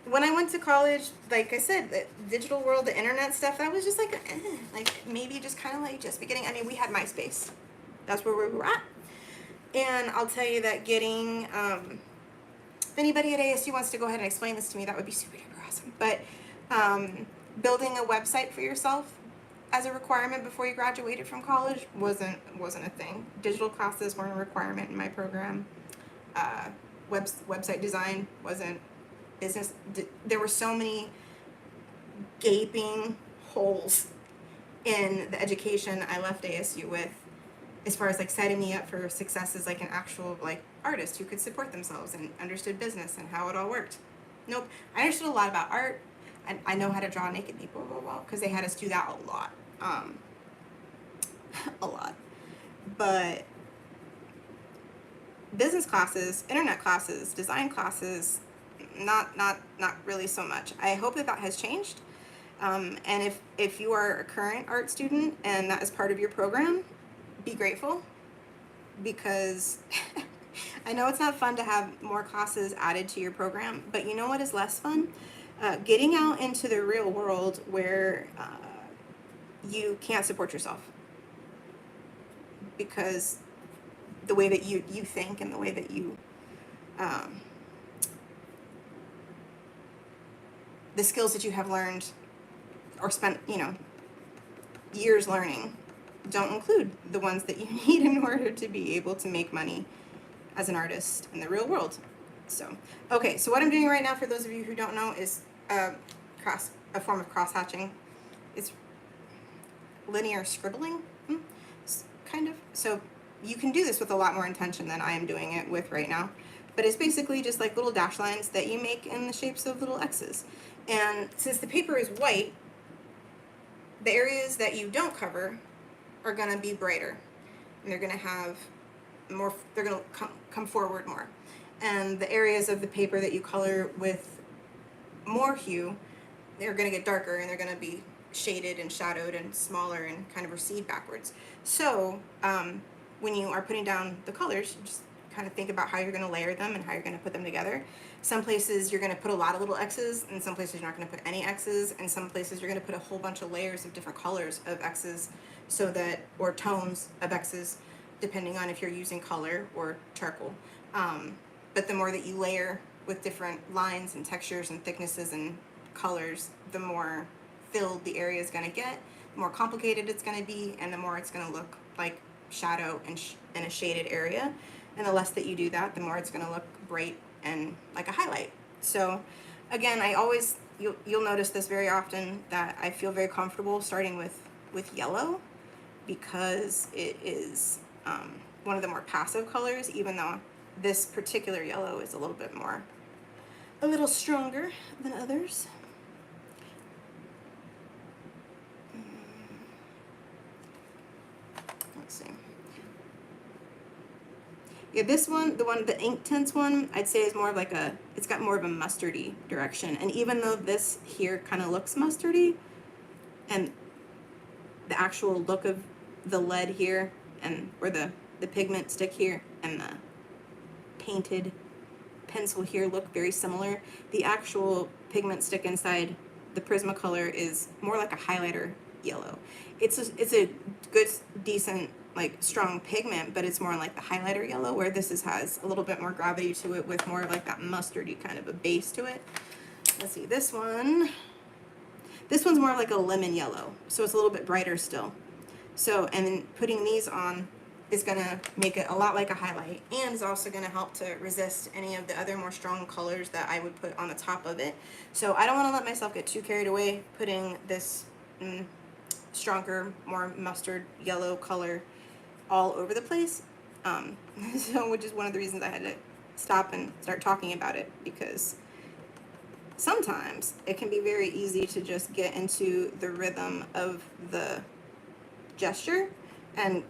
when I went to college, like I said, the digital world, the internet stuff, that was just like maybe just kind of like just beginning. I mean, we had MySpace. That's where we were at. And I'll tell you that getting, if anybody at ASU wants to go ahead and explain this to me, that would be super duper awesome. But building a website for yourself as a requirement before you graduated from college wasn't a thing. Digital classes weren't a requirement in my program. Website design wasn't. Business. There were so many gaping holes in the education I left ASU with, as far as like setting me up for success as like an actual like artist who could support themselves and understood business and how it all worked. Nope. I understood a lot about art. I know how to draw naked people real well because they had us do that a lot. A lot. But business classes, internet classes, design classes, not really so much. I hope that has changed. And if you are a current art student and that is part of your program, be grateful, because I know it's not fun to have more classes added to your program, but you know what is less fun? Getting out into the real world where you can't support yourself because the way that you think and the way that you the skills that you have learned or spent, years learning don't include the ones that you need in order to be able to make money as an artist in the real world. So, okay, so what I'm doing right now, for those of you who don't know, is a form of cross-hatching. It's linear scribbling, kind of. So you can do this with a lot more intention than I am doing it with right now. But it's basically just like little dash lines that you make in the shapes of little X's. And since the paper is white, the areas that you don't cover are going to be brighter. And they're going to have more, they're going to come forward more. And the areas of the paper that you color with more hue, they're going to get darker and they're going to be shaded and shadowed and smaller and kind of recede backwards. So when you are putting down the colors, you just kind of think about how you're going to layer them and how you're going to put them together. Some places you're going to put a lot of little X's, and some places you're not going to put any X's, and some places you're going to put a whole bunch of layers of different colors of X's, so that, or tones of X's, depending on if you're using color or charcoal. But the more that you layer with different lines and textures and thicknesses and colors, the more filled the area is going to get, the more complicated it's going to be, and the more it's going to look like shadow in a shaded area. And the less that you do that, the more it's going to look bright and like a highlight. So again, you'll notice this very often, that I feel very comfortable starting with yellow, because it is one of the more passive colors, even though this particular yellow is a little stronger than others. Let's see. Yeah, this one, the ink tints one, I'd say is more of like it's got more of a mustardy direction. And even though this here kind of looks mustardy, and the actual look of the lead here, and where the pigment stick here and the painted pencil here look very similar, the actual pigment stick inside the Prismacolor is more like a highlighter yellow. It's a good, decent, like strong pigment, but it's more like the highlighter yellow, where this has a little bit more gravity to it, with more of like that mustardy kind of a base to it. Let's see, this one's more like a lemon yellow, so it's a little bit brighter still. So, and then putting these on is going to make it a lot like a highlight, and is also going to help to resist any of the other more strong colors that I would put on the top of it. So I don't want to let myself get too carried away putting this stronger, more mustard yellow color all over the place. So, which is one of the reasons I had to stop and start talking about it, because sometimes it can be very easy to just get into the rhythm of the gesture and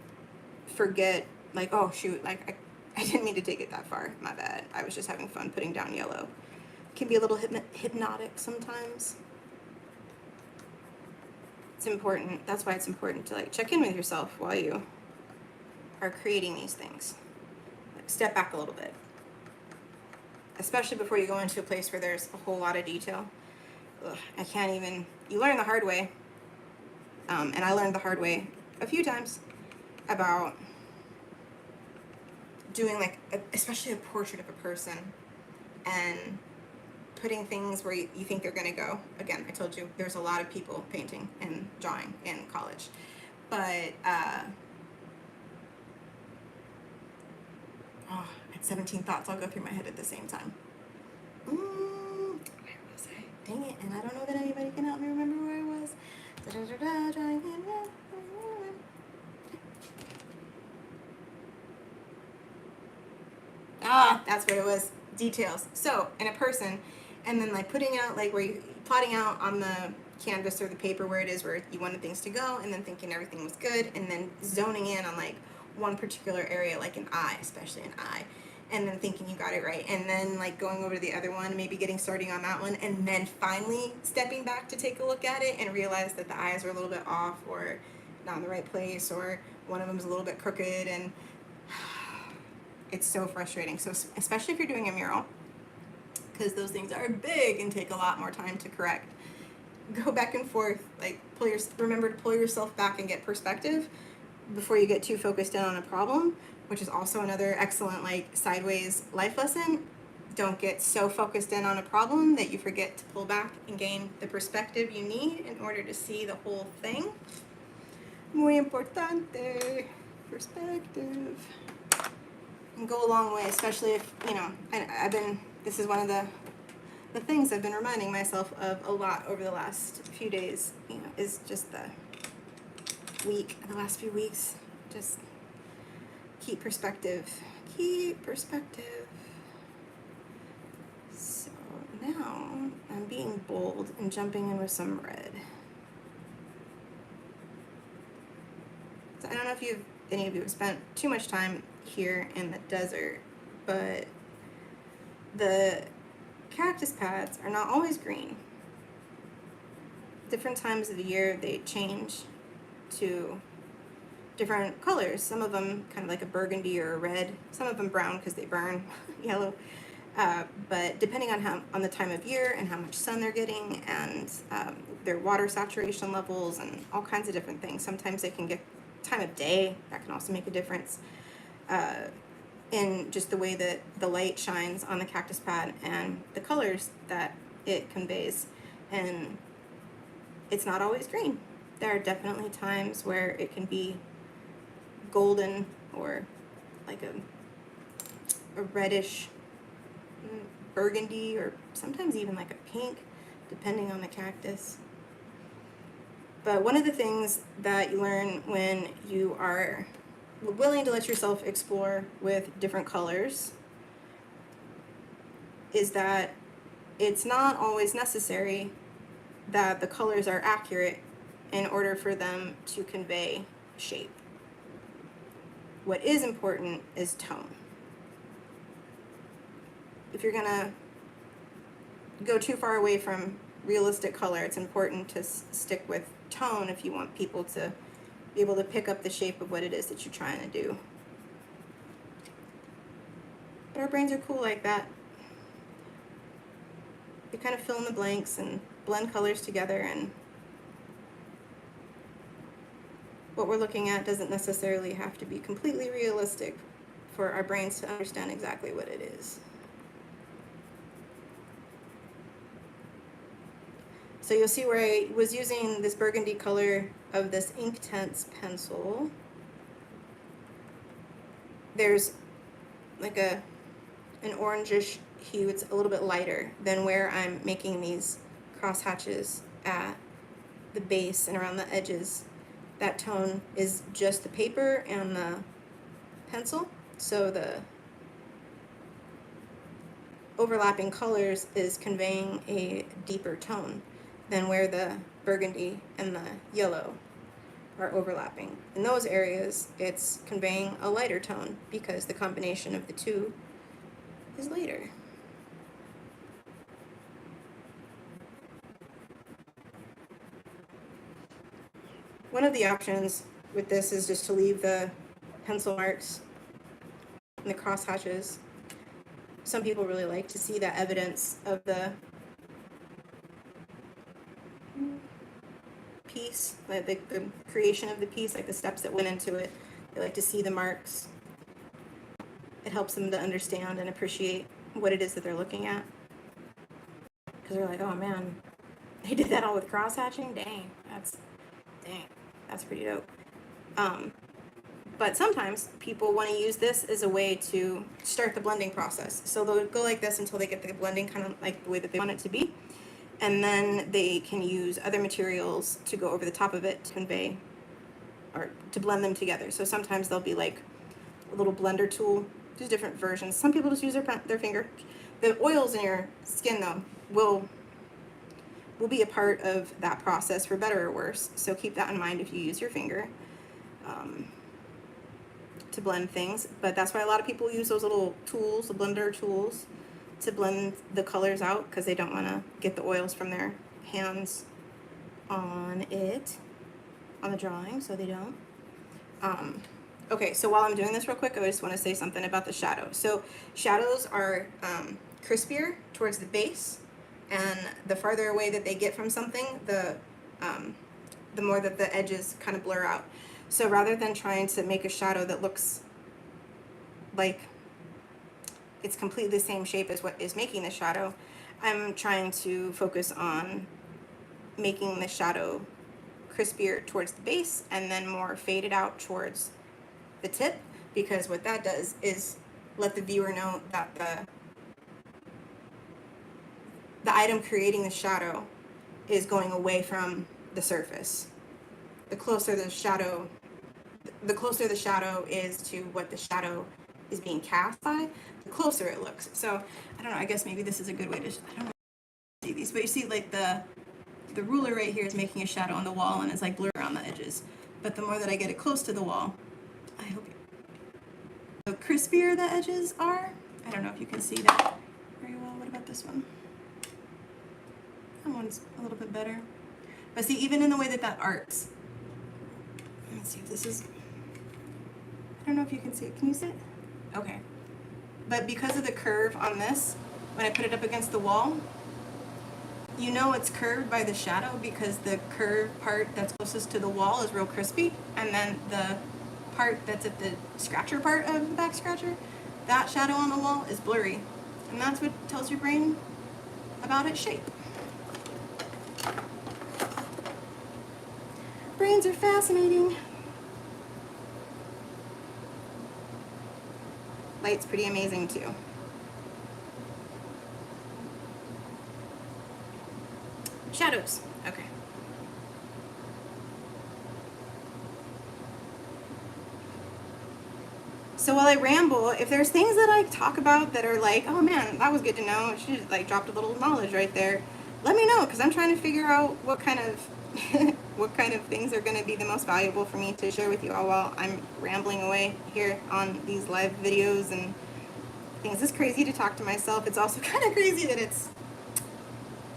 forget, like, oh shoot, like I didn't mean to take it that far. My bad. I was just having fun putting down yellow. It can be a little hypnotic sometimes. It's important. That's why it's important to like check in with yourself while you are creating these things. Like step back a little bit, especially before you go into a place where there's a whole lot of detail. Ugh, I can't even. You learn the hard way, and I learned the hard way a few times about doing like especially a portrait of a person and putting things where you think they're gonna go. Again, I told you there's a lot of people painting and drawing in college, but at 17 thoughts all go through my head at the same time. Where was I? Dang it, and I don't know that anybody can help me remember where I was. That's what it was. Details. So in a person, and then like putting out like where you plotting out on the canvas or the paper where it is where you wanted things to go, and then thinking everything was good, and then zoning in on like one particular area, like an eye, especially an eye, and then thinking you got it right, and then like going over to the other one, maybe starting on that one, and then finally stepping back to take a look at it and realize that the eyes are a little bit off or not in the right place, or one of them is a little bit crooked, and it's so frustrating. So especially if you're doing a mural, because those things are big and take a lot more time to correct. Go back and forth, like remember to pull yourself back and get perspective before you get too focused in on a problem, which is also another excellent like sideways life lesson. Don't get so focused in on a problem that you forget to pull back and gain the perspective you need in order to see the whole thing. Muy importante, perspective. And go a long way, especially if, this is one of the things I've been reminding myself of a lot over the last few days, is just the last few weeks, just keep perspective. So now I'm being bold and jumping in with some red. So I don't know if any of you have spent too much time here in the desert, but the cactus pads are not always green. Different times of the year they change to different colors. Some of them kind of like a burgundy or a red, some of them brown because they burn, yellow. But depending on the time of year and how much sun they're getting, and their water saturation levels and all kinds of different things. Sometimes they can get time of day, that can also make a difference in just the way that the light shines on the cactus pad and the colors that it conveys. And it's not always green. There are definitely times where it can be golden or like a reddish burgundy, or sometimes even like a pink, depending on the cactus. But one of the things that you learn when you are willing to let yourself explore with different colors is that it's not always necessary that the colors are accurate in order for them to convey shape. What is important is tone. If you're gonna go too far away from realistic color, it's important to stick with tone if you want people to be able to pick up the shape of what it is that you're trying to do. But our brains are cool like that. We kind of fill in the blanks and blend colors together, and what we're looking at doesn't necessarily have to be completely realistic for our brains to understand exactly what it is. So you'll see where I was using this burgundy color of this Inktense pencil. There's like an orangish hue. It's a little bit lighter than where I'm making these cross hatches at the base and around the edges. That tone is just the paper and the pencil. So the overlapping colors is conveying a deeper tone than where the burgundy and the yellow are overlapping. In those areas, it's conveying a lighter tone because the combination of the two is lighter. One of the options with this is just to leave the pencil marks and the cross hatches. Some people really like to see that evidence of the piece, like the creation of the piece, like the steps that went into it. They like to see the marks. It helps them to understand and appreciate what it is that they're looking at. Because they're like, oh man, they did that all with cross hatching? Dang, that's pretty dope. But sometimes people want to use this as a way to start the blending process. So they'll go like this until they get the blending kind of like the way that they want it to be. And then they can use other materials to go over the top of it to convey or to blend them together. So sometimes they'll be like a little blender tool. There's different versions. Some people just use their finger. The oils in your skin though will be a part of that process for better or worse. So keep that in mind if you use your finger to blend things. But that's why a lot of people use those little tools, the blender tools, to blend the colors out because they don't want to get the oils from their hands on the drawing, so they don't. Okay, so while I'm doing this real quick, I just want to say something about the shadow. So shadows are crispier towards the base, and the farther away that they get from something, the more that the edges kind of blur out. So rather than trying to make a shadow that looks like it's completely the same shape as what is making the shadow, I'm trying to focus on making the shadow crispier towards the base and then more faded out towards the tip, because what that does is let the viewer know that the item creating the shadow is going away from the surface. The closer the shadow is to what the shadow is being cast by, the closer it looks. So I don't know, I guess maybe this is a good way to, I don't know if you see these, but you see like the ruler right here is making a shadow on the wall and it's like blur around the edges. But the more that I get it close to the wall, I hope the crispier the edges are. I don't know if you can see that very well. What about this one? That one's a little bit better. But see, even in the way that arcs, let's see if this is, I don't know if you can see it. Can you see it? Okay. But because of the curve on this, when I put it up against the wall, you know it's curved by the shadow because the curved part that's closest to the wall is real crispy, and then the part that's at the scratcher part of the back scratcher, that shadow on the wall is blurry. And that's what tells your brain about its shape. Brains are fascinating. Light's pretty amazing too. Shadows. Okay. So while I ramble, if there's things that I talk about that are like, oh man, that was good to know, she just like dropped a little knowledge right there, let me know, because I'm trying to figure out what kind of what kind of things are going to be the most valuable for me to share with you all while I'm rambling away here on these live videos and things. It's crazy to talk to myself. It's also kind of crazy that it's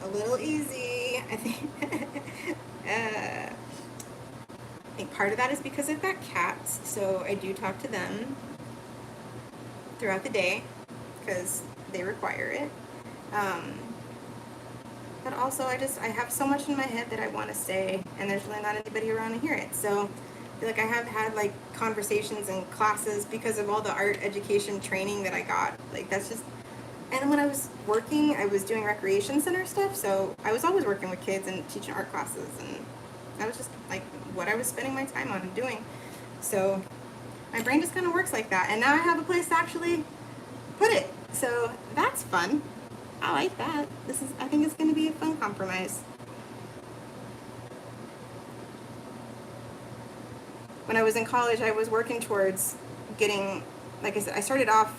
a little easy. I think part of that is because I've got cats, so I do talk to them throughout the day because they require it. But also I have so much in my head that I want to say, and there's really not anybody around to hear it. So I feel like I have had like conversations and classes because of all the art education training that I got. Like that's just, and when I was working, I was doing recreation center stuff, so I was always working with kids and teaching art classes, and that was just like what I was spending my time on and doing. So my brain just kind of works like that, and now I have a place to actually put it. So that's fun. I like that. I think it's going to be a fun compromise. When I was in college, I was working towards getting, like I said, I started off,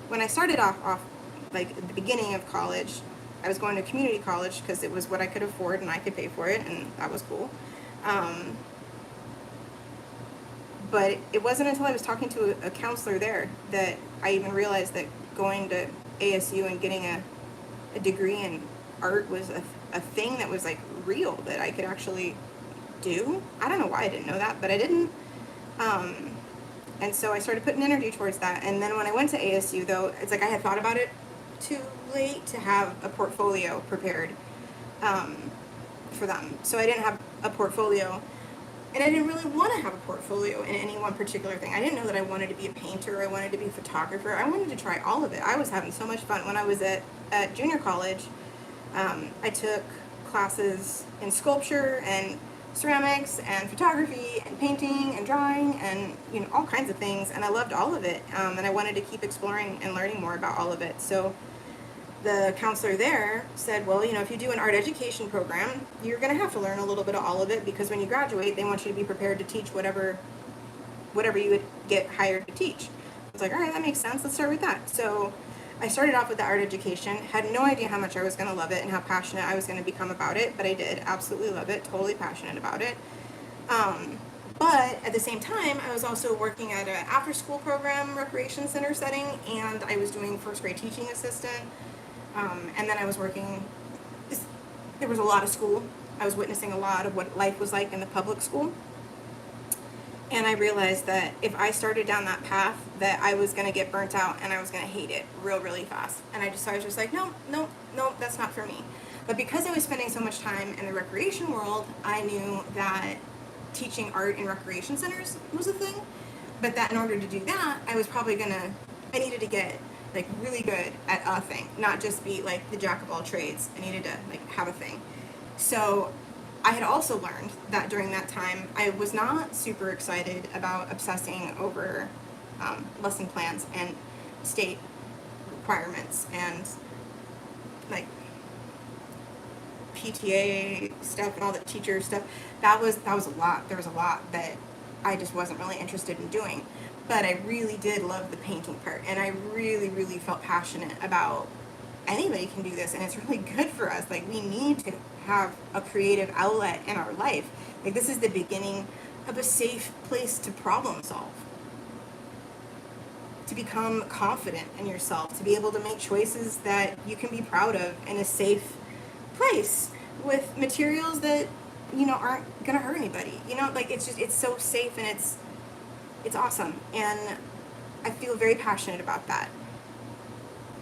when I started off like at the beginning of college, I was going to community college because it was what I could afford and I could pay for it, and that was cool. Um, but it wasn't until I was talking to a counselor there that I even realized that going to ASU and getting a degree in art was a thing that was like real, that I could actually do. I don't know why I didn't know that, but I didn't. And so I started putting energy towards that. And then when I went to ASU, though, it's like I had thought about it too late to have a portfolio prepared for them. So I didn't have a portfolio. And I didn't really want to have a portfolio in any one particular thing. I didn't know that I wanted to be a painter. I wanted to be a photographer. I wanted to try all of it. I was having so much fun. When I was at junior college, I took classes in sculpture and ceramics and photography and painting and drawing and all kinds of things, and I loved all of it, and I wanted to keep exploring and learning more about all of it. So the counselor there said, well, if you do an art education program, you're going to have to learn a little bit of all of it, because when you graduate, they want you to be prepared to teach whatever you would get hired to teach. I was like, all right, that makes sense. Let's start with that. So I started off with the art education, had no idea how much I was going to love it and how passionate I was going to become about it, but I did absolutely love it, totally passionate about it. But at the same time, I was also working at an after-school program recreation center setting, and I was doing first grade teaching assistant, and then I was working, there was a lot of school. I was witnessing a lot of what life was like in the public school. And I realized that if I started down that path, that I was going to get burnt out and I was going to hate it really fast. And I was just like, no, that's not for me. But because I was spending so much time in the recreation world, I knew that teaching art in recreation centers was a thing. But that in order to do that, I needed to get like really good at a thing, not just be like the jack of all trades. I needed to like have a thing. So I had also learned that during that time, I was not super excited about obsessing over lesson plans and state requirements and like PTA stuff and all the teacher stuff. That was a lot. There was a lot that I just wasn't really interested in doing. But I really did love the painting part, and I really felt passionate about anybody can do this, and it's really good for us. Like, we need to have a creative outlet in our life. Like, this is the beginning of a safe place to problem solve, to become confident in yourself, to be able to make choices that you can be proud of in a safe place with materials that aren't gonna hurt anybody. Like, it's so safe, and it's awesome, and I feel very passionate about that.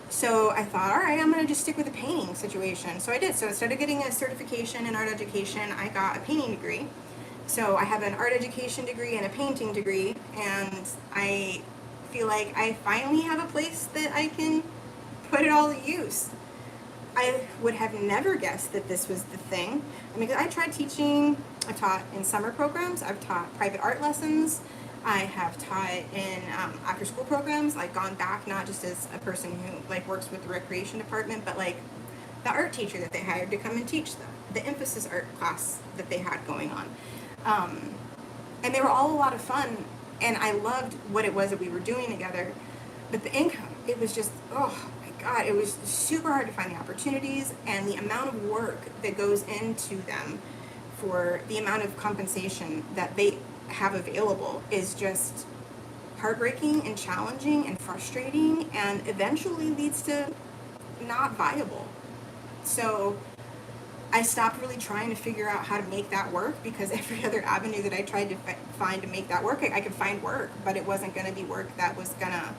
So I thought, all right, I'm going to just stick with the painting situation. So I did. So I started getting a certification in art education. I got a painting degree. So I have an art education degree and a painting degree, and I feel like I finally have a place that I can put it all to use. I would have never guessed that this was the thing. I mean, I tried teaching. I've taught in summer programs. I've taught private art lessons. I have taught in after-school programs, like gone back not just as a person who like works with the recreation department, but like the art teacher that they hired to come and teach the emphasis art class that they had going on. And they were all a lot of fun, and I loved what it was that we were doing together. But the income, it was just, oh my God, it was super hard to find the opportunities, and the amount of work that goes into them for the amount of compensation that they have available is just heartbreaking and challenging and frustrating, and eventually leads to not viable. So I stopped really trying to figure out how to make that work, because every other avenue that I tried to find to make that work, I could find work, but it wasn't going to be work that was going to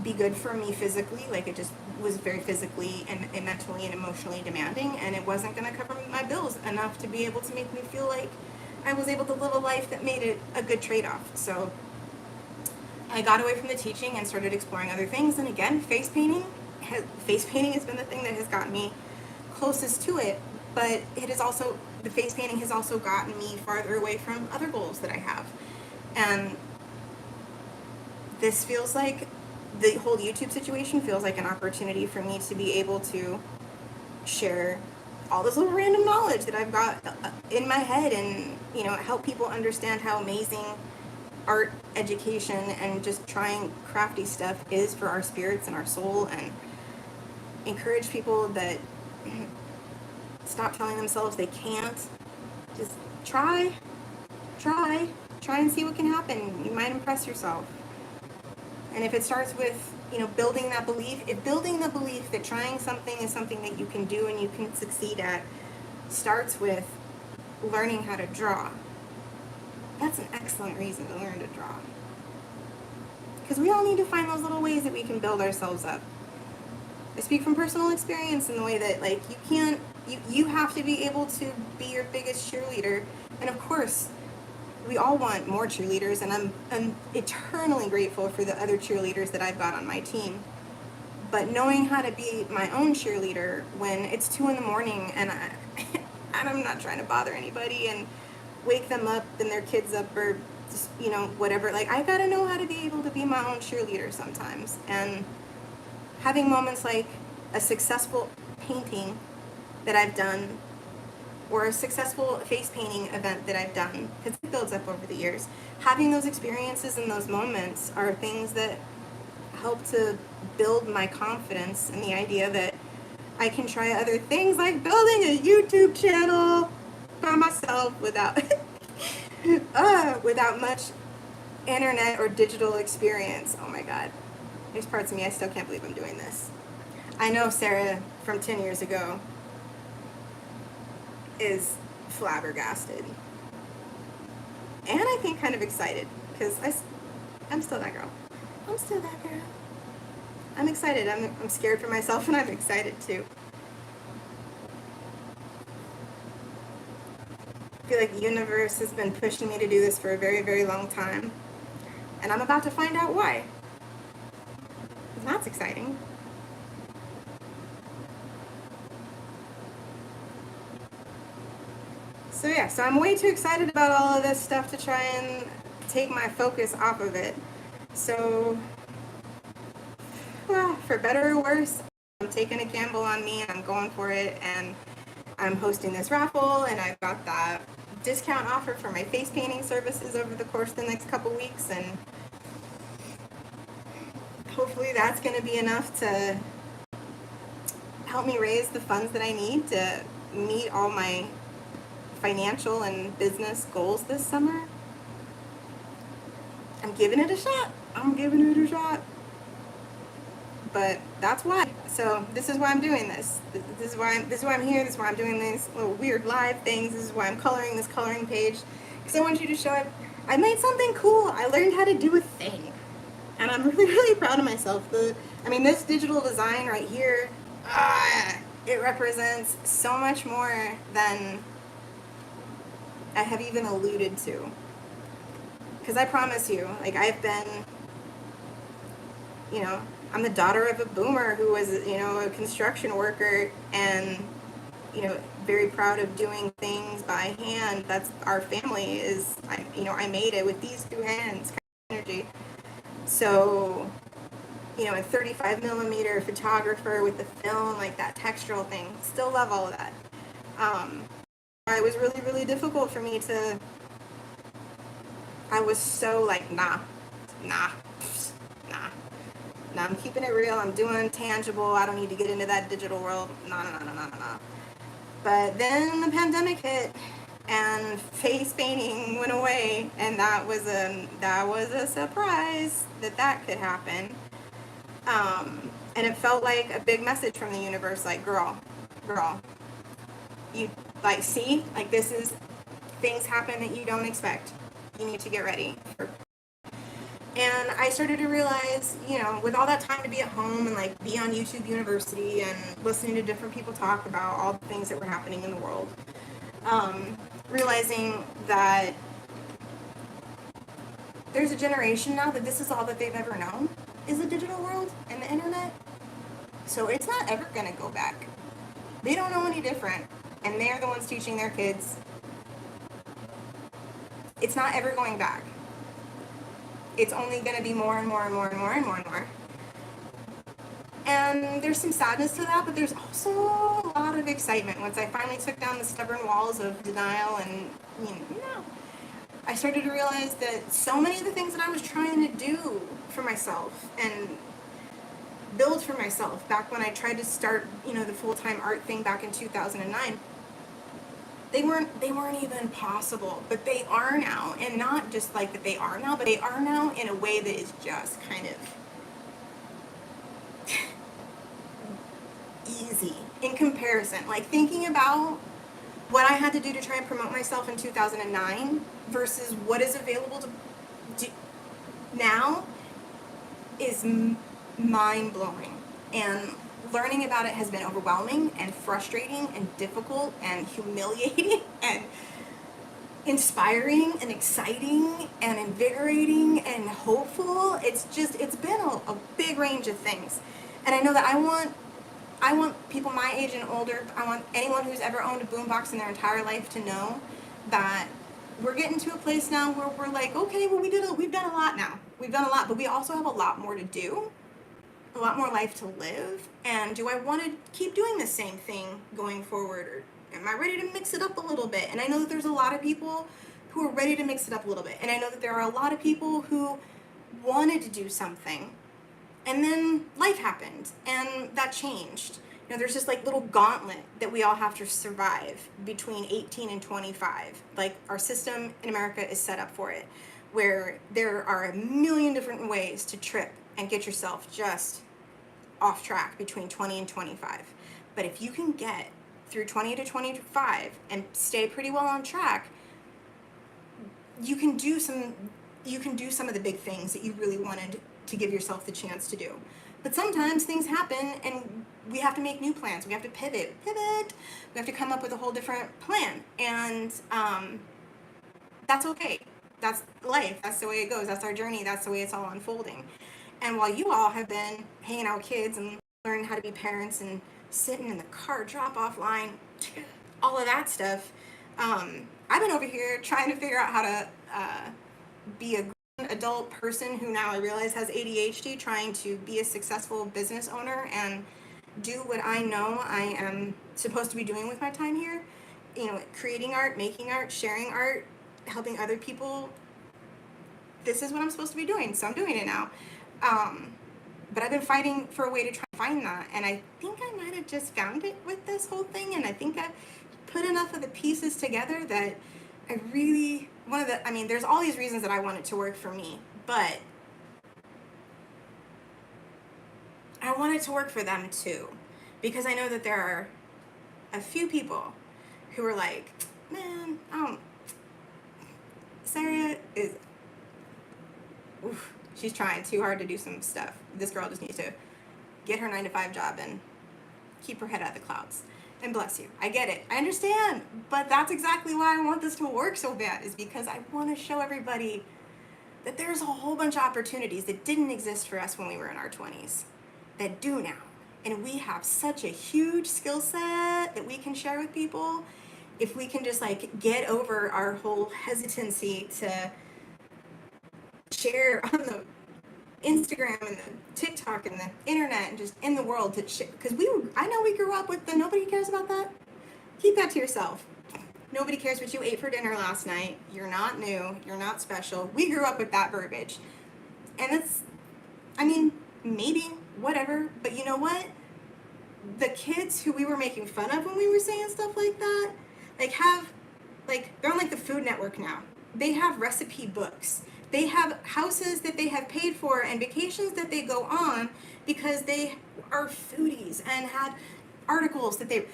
be good for me physically. Like, it just was very physically and mentally and emotionally demanding, and it wasn't going to cover my bills enough to be able to make me feel like I was able to live a life that made it a good trade-off. So I got away from the teaching and started exploring other things. And again, face painting has been the thing that has gotten me closest to it. But the face painting has also gotten me farther away from other goals that I have. And this feels like, the whole YouTube situation feels like an opportunity for me to be able to share all this little random knowledge that I've got in my head, and help people understand how amazing art education and just trying crafty stuff is for our spirits and our soul, and encourage people that stop telling themselves they can't Just try, try, try and see what can happen. You might impress yourself. And if it starts with, building that belief, if building the belief that trying something is something that you can do and you can succeed at starts with learning how to draw, that's an excellent reason to learn to draw. Because we all need to find those little ways that we can build ourselves up. I speak from personal experience in the way that, like, you have to be able to be your biggest cheerleader. And of course, we all want more cheerleaders, and I'm eternally grateful for the other cheerleaders that I've got on my team. But knowing how to be my own cheerleader when it's 2 in the morning and and I'm not trying to bother anybody and wake them up and their kids up, or just, whatever. Like, I gotta know how to be able to be my own cheerleader sometimes. And having moments like a successful painting that I've done, or a successful face painting event that I've done, because it builds up over the years. Having those experiences and those moments are things that help to build my confidence in the idea that I can try other things, like building a YouTube channel by myself without without much internet or digital experience. Oh my God. There's parts of me I still can't believe I'm doing this. I know Sarah from 10 years ago is flabbergasted. And I think kind of excited, because I'm still that girl. I'm still that girl. I'm excited. I'm scared for myself, and I'm excited too. I feel like the universe has been pushing me to do this for a very, very long time. And I'm about to find out why. And that's exciting. So yeah, so I'm way too excited about all of this stuff to try and take my focus off of it. So, for better or worse, I'm taking a gamble on me and I'm going for it, and I'm hosting this raffle, and I've got that discount offer for my face painting services over the course of the next couple weeks, and hopefully that's going to be enough to help me raise the funds that I need to meet all my financial and business goals this summer. I'm giving it a shot. But that's why. So this is why I'm doing this. This is why I'm here. This is why I'm doing these little weird live things. This is why I'm coloring this coloring page, because I want you to show it. I made something cool. I learned how to do a thing, and I'm really, really proud of myself. This digital design right here, it represents so much more than I have even alluded to. Because I promise you, like, I've been, I'm the daughter of a boomer who was, a construction worker, and, very proud of doing things by hand. That's our family is, I made it with these 2 hands kind of energy. So, a 35 millimeter photographer with the film, like that textural thing. Still love all of that. It was really, really difficult for me to, I was so like, nah, I'm keeping it real. I'm doing tangible. I don't need to get into that digital world. Nah. But then the pandemic hit, and face painting went away, and that was a surprise that could happen. And it felt like a big message from the universe, like, girl, you, like, see, like, this is, things happen that you don't expect. You need to get ready. And I started to realize, with all that time to be at home and, like, be on YouTube University and listening to different people talk about all the things that were happening in the world, realizing that there's a generation now that this is all that they've ever known, is the digital world and the internet. So it's not ever going to go back. They don't know any different, and they're the ones teaching their kids. It's not ever going back. It's only going to be more and more. And there's some sadness to that, but there's also a lot of excitement. Once I finally took down the stubborn walls of denial, and, I started to realize that so many of the things that I was trying to do for myself and build for myself back when I tried to start, the full-time art thing back in 2009, they weren't even possible, but they are now. And not just like that they are now, but they are now in a way that is just kind of easy in comparison. Like thinking about what I had to do to try and promote myself in 2009 versus what is available to do now is mind blowing. And learning about it has been overwhelming and frustrating and difficult and humiliating and inspiring and exciting and invigorating and hopeful. It's been a big range of things. And I know that I want people my age and older, I want anyone who's ever owned a boombox in their entire life to know that we're getting to a place now where we're like, okay, well we've done a lot now. We've done a lot, but we also have a lot more to do, a lot more life to live. And do I want to keep doing the same thing going forward, or am I ready to mix it up a little bit? And I know that there's a lot of people who are ready to mix it up a little bit. And I know that there are a lot of people who wanted to do something and then life happened and that changed. You know, there's this like little gauntlet that we all have to survive between 18 and 25. Like our system in America is set up for it, where there are a million different ways to trip and get yourself just off track between 20 and 25. But if you can get through 20 to 25 and stay pretty well on track, you can do some of the big things that you really wanted to give yourself the chance to do. But sometimes things happen and we have to make new plans. We have to pivot. We have to come up with a whole different plan. And that's okay. That's life. That's the way it goes. That's our journey. That's the way it's all unfolding. And while you all have been hanging out with kids and learning how to be parents and sitting in the car drop-off line, all of that stuff, I've been over here trying to figure out how to be a adult person who now I realize has ADHD, trying to be a successful business owner and do what I know I am supposed to be doing with my time here. You know, creating art, making art, sharing art, helping other people. This is what I'm supposed to be doing, so I'm doing it now. But I've been fighting for a way to try and find that, and I think I might have just found it with this whole thing, and I think I've put enough of the pieces together that I really, there's all these reasons that I want it to work for me, but I want it to work for them too, because I know that there are a few people who are like, man, Sarah is, she's trying too hard to do some stuff. This girl just needs to get her 9-to-5 job and keep her head out of the clouds. And bless you. I get it. I understand. But that's exactly why I want this to work so bad, is because I want to show everybody that there's a whole bunch of opportunities that didn't exist for us when we were in our 20s that do now. And we have such a huge skill set that we can share with people if we can just like get over our whole hesitancy to share on the Instagram and the TikTok and the internet and just in the world to share. Because I know we grew up with the nobody cares about that. Keep that to yourself. Nobody cares what you ate for dinner last night. You're not new. You're not special. We grew up with that verbiage. And maybe, whatever. But you know what? The kids who we were making fun of when we were saying stuff like that, they're on the Food Network now. They have recipe books. They have houses that they have paid for and vacations that they go on because they are foodies and had articles that they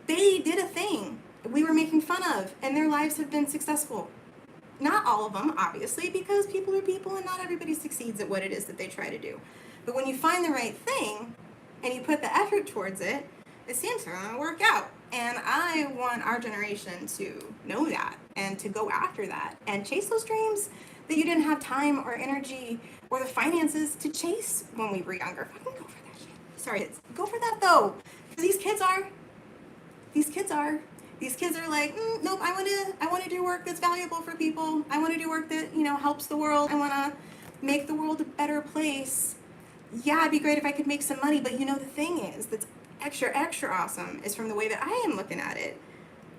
did a thing we were making fun of, and their lives have been successful. Not all of them, obviously, because people are people and not everybody succeeds at what it is that they try to do. But when you find the right thing and you put the effort towards it, it seems to work out. And I want our generation to know that and to go after that and chase those dreams that you didn't have time or energy or the finances to chase when we were younger. Fucking go for that shit. Sorry, go for that though. Because these kids are like, nope, I want to do work that's valuable for people. I want to do work that, helps the world. I want to make the world a better place. Yeah, it'd be great if I could make some money, but the thing is that's extra, extra awesome is from the way that I am looking at it.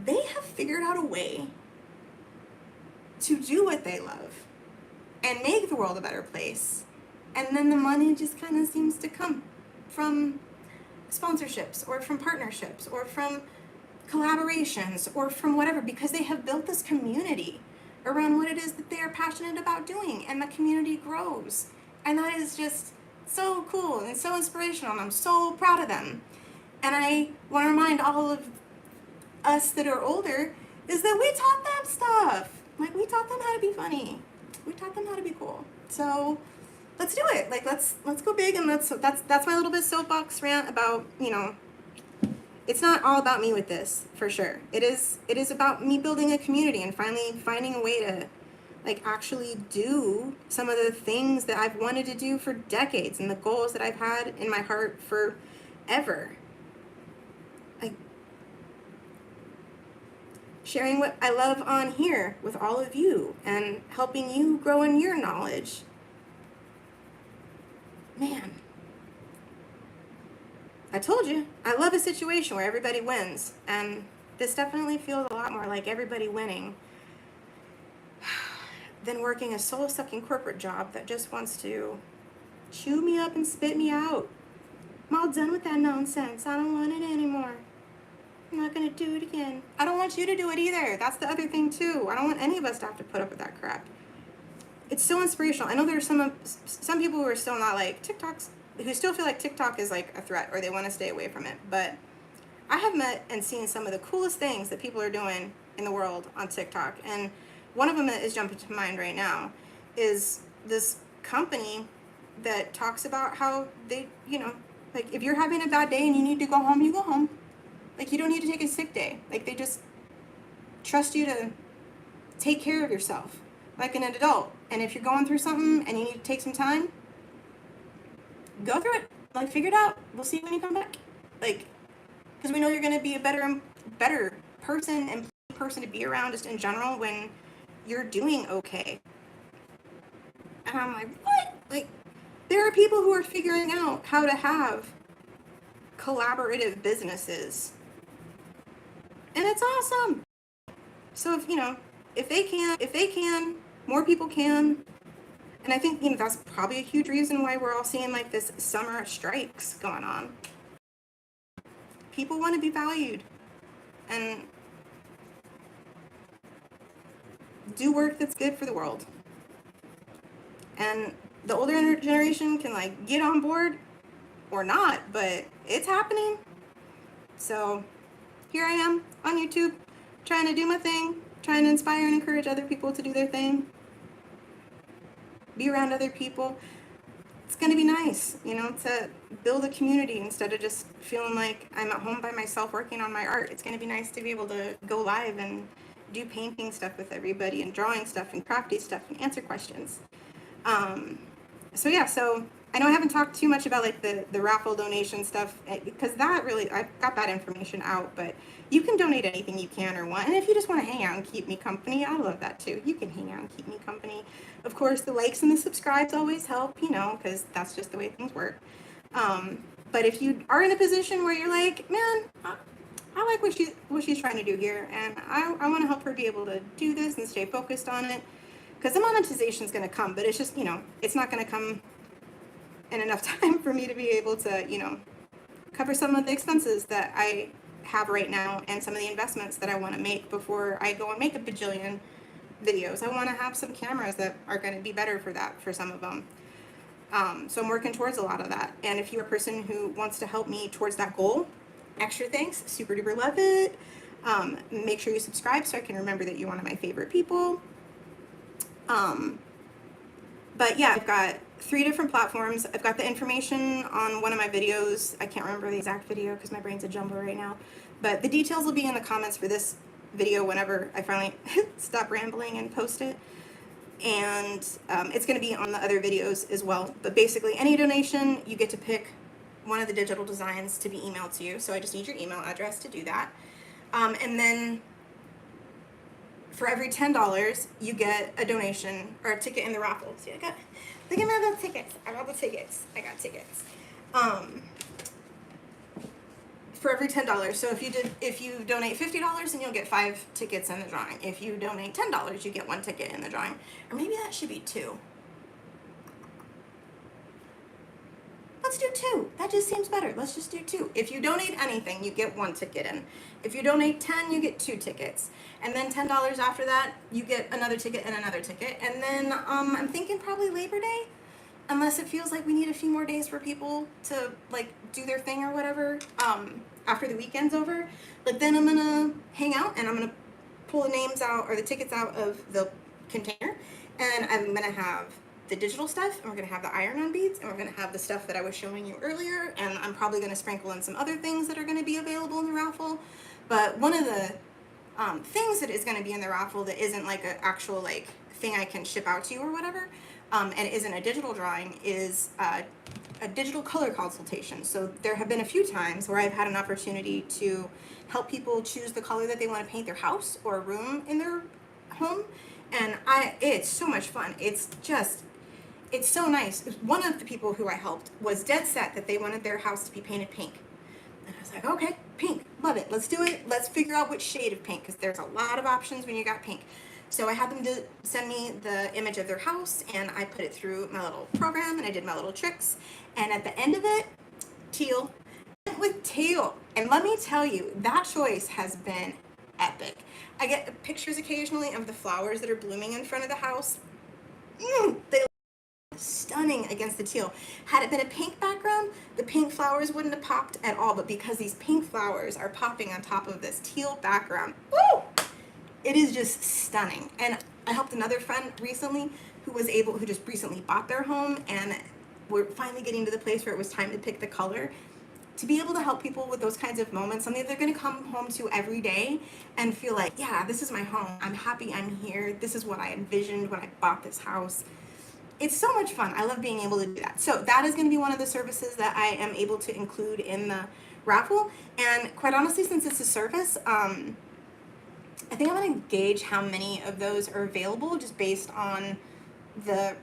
They have figured out a way to do what they love and make the world a better place. And then the money just kind of seems to come from sponsorships or from partnerships or from collaborations or from whatever, because they have built this community around what it is that they are passionate about doing, and the community grows. And that is just so cool and so inspirational, and I'm so proud of them. And I want to remind all of us that are older is that we taught them stuff. Like, we taught them how to be funny. We taught them how to be cool. So let's do it. Like, let's go big, and that's my little bit soapbox rant about, you know, it's not all about me with this, for sure. It is about me building a community and finally finding a way to, like, actually do some of the things that I've wanted to do for decades and the goals that I've had in my heart forever. Like, sharing what I love on here with all of you and helping you grow in your knowledge. Man, I told you, I love a situation where everybody wins, and this definitely feels a lot more like everybody winning than working a soul-sucking corporate job that just wants to chew me up and spit me out. I'm all done with that nonsense. I don't want it anymore. I'm not gonna do it again. I don't want you to do it either. That's the other thing too. I don't want any of us to have to put up with that crap. It's so inspirational. I know there are some people who are still not like TikToks, who still feel like TikTok is like a threat or they want to stay away from it. But I have met and seen some of the coolest things that people are doing in the world on TikTok. And one of them that is jumping to mind right now is this company that talks about how they, you know, like, if you're having a bad day and you need to go home, you go home. Like, you don't need to take a sick day. Like, they just trust you to take care of yourself like an adult. And if you're going through something and you need to take some time, go through it. Like, figure it out. We'll see you when you come back. Like, because we know you're going to be a better person and person to be around just in general when you're doing okay. And I'm like, what? Like, there are people who are figuring out how to have collaborative businesses. And it's awesome. So if, you know, if they can, more people can. And I think, you know, that's probably a huge reason why we're all seeing like this summer strikes going on. People want to be valued and do work that's good for the world. And the older generation can like get on board or not, but it's happening. So here I am on YouTube trying to do my thing, trying to inspire and encourage other people to do their thing, be around other people. It's going to be nice, you know, to build a community instead of just feeling like I'm at home by myself working on my art. It's going to be nice to be able to go live and do painting stuff with everybody and drawing stuff and crafty stuff and answer questions. So yeah, so I know I haven't talked too much about like the raffle donation stuff because that really, I've got that information out, but you can donate anything you can or want. And if you just want to hang out and keep me company, I love that too. You can hang out and keep me company. Of course, the likes and the subscribes always help, you know, because that's just the way things work. But if you are in a position where you're like, man, I like what she's trying to do here, and I want to help her be able to do this and stay focused on it, because the monetization is going to come, but it's just, you know, it's not going to come in enough time for me to be able to, you know, cover some of the expenses that I have right now and some of the investments that I want to make before I go and make a bajillion videos. I want to have some cameras that are going to be better for that, for some of them. So I'm working towards a lot of that. And if you're a person who wants to help me towards that goal, extra thanks, super duper love it. Make sure you subscribe so I can remember that you're one of my favorite people. But yeah, I've got 3 different platforms. I've got the information on one of my videos. I can't remember the exact video because my brain's a jumble right now. But the details will be in the comments for this video whenever I finally stop rambling and post it. And it's going to be on the other videos as well. But basically, any donation, you get to pick one of the digital designs to be emailed to you. So I just need your email address to do that. And then for every $10, you get a donation or a ticket in the raffle. See, look at my tickets. I got tickets. For every $10. So if you donate $50, then you'll get 5 tickets in the drawing. If you donate $10, you get 1 ticket in the drawing. Or maybe that should be 2. Let's do 2. That just seems better. Let's just do 2. If you donate anything, you get 1 ticket in. If you donate 10, you get 2 tickets. And then $10 after that, you get another ticket and another ticket. And then I'm thinking probably Labor Day, unless it feels like we need a few more days for people to like do their thing or whatever, after the weekend's over. But then I'm gonna hang out and I'm gonna pull the names out or the tickets out of the container, and I'm gonna have the digital stuff, and we're gonna have the iron-on beads, and we're gonna have the stuff that I was showing you earlier, and I'm probably gonna sprinkle in some other things that are gonna be available in the raffle. But one of the things that is gonna be in the raffle that isn't like an actual like thing I can ship out to you or whatever, and isn't a digital drawing, is a digital color consultation. So there have been a few times where I've had an opportunity to help people choose the color that they want to paint their house or a room in their home, and it's so much fun. It's so nice. One of the people who I helped was dead set that they wanted their house to be painted pink. And I was like, okay, pink, love it. Let's do it. Let's figure out which shade of pink, because there's a lot of options when you got pink. So I had them to send me the image of their house, and I put it through my little program, and I did my little tricks. And at the end of it, teal. I went with teal. And let me tell you, that choice has been epic. I get pictures occasionally of the flowers that are blooming in front of the house. They look stunning against the teal. Had it been a pink background, the pink flowers wouldn't have popped at all, but because these pink flowers are popping on top of this teal background, woo! It is just stunning. And I helped another friend recently who just recently bought their home, and we're finally getting to the place where it was time to pick the color. To be able to help people with those kinds of moments, something they're going to come home to every day and feel like, yeah, this is my home. I'm happy I'm here. This is what I envisioned when I bought this house. It's so much fun. I love being able to do that. So that is going to be one of the services that I am able to include in the raffle. And quite honestly, since it's a service, I think I'm going to gauge how many of those are available just based on the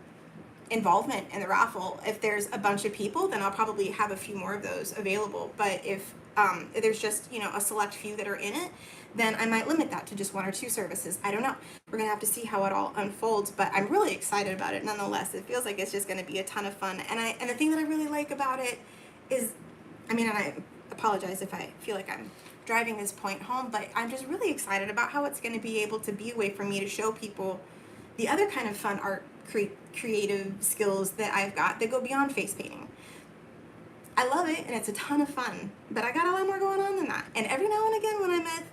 involvement in the raffle. If there's a bunch of people, then I'll probably have a few more of those available. But if there's just, a select few that are in it, then I might limit that to just 1 or 2 services. I don't know. We're going to have to see how it all unfolds, but I'm really excited about it nonetheless. It feels like it's just going to be a ton of fun. And the thing that I really like about it is, and I apologize if I feel like I'm driving this point home, but I'm just really excited about how it's going to be able to be a way for me to show people the other kind of fun art creative skills that I've got that go beyond face painting. I love it, and it's a ton of fun, but I got a lot more going on than that. And every now and again when I'm at,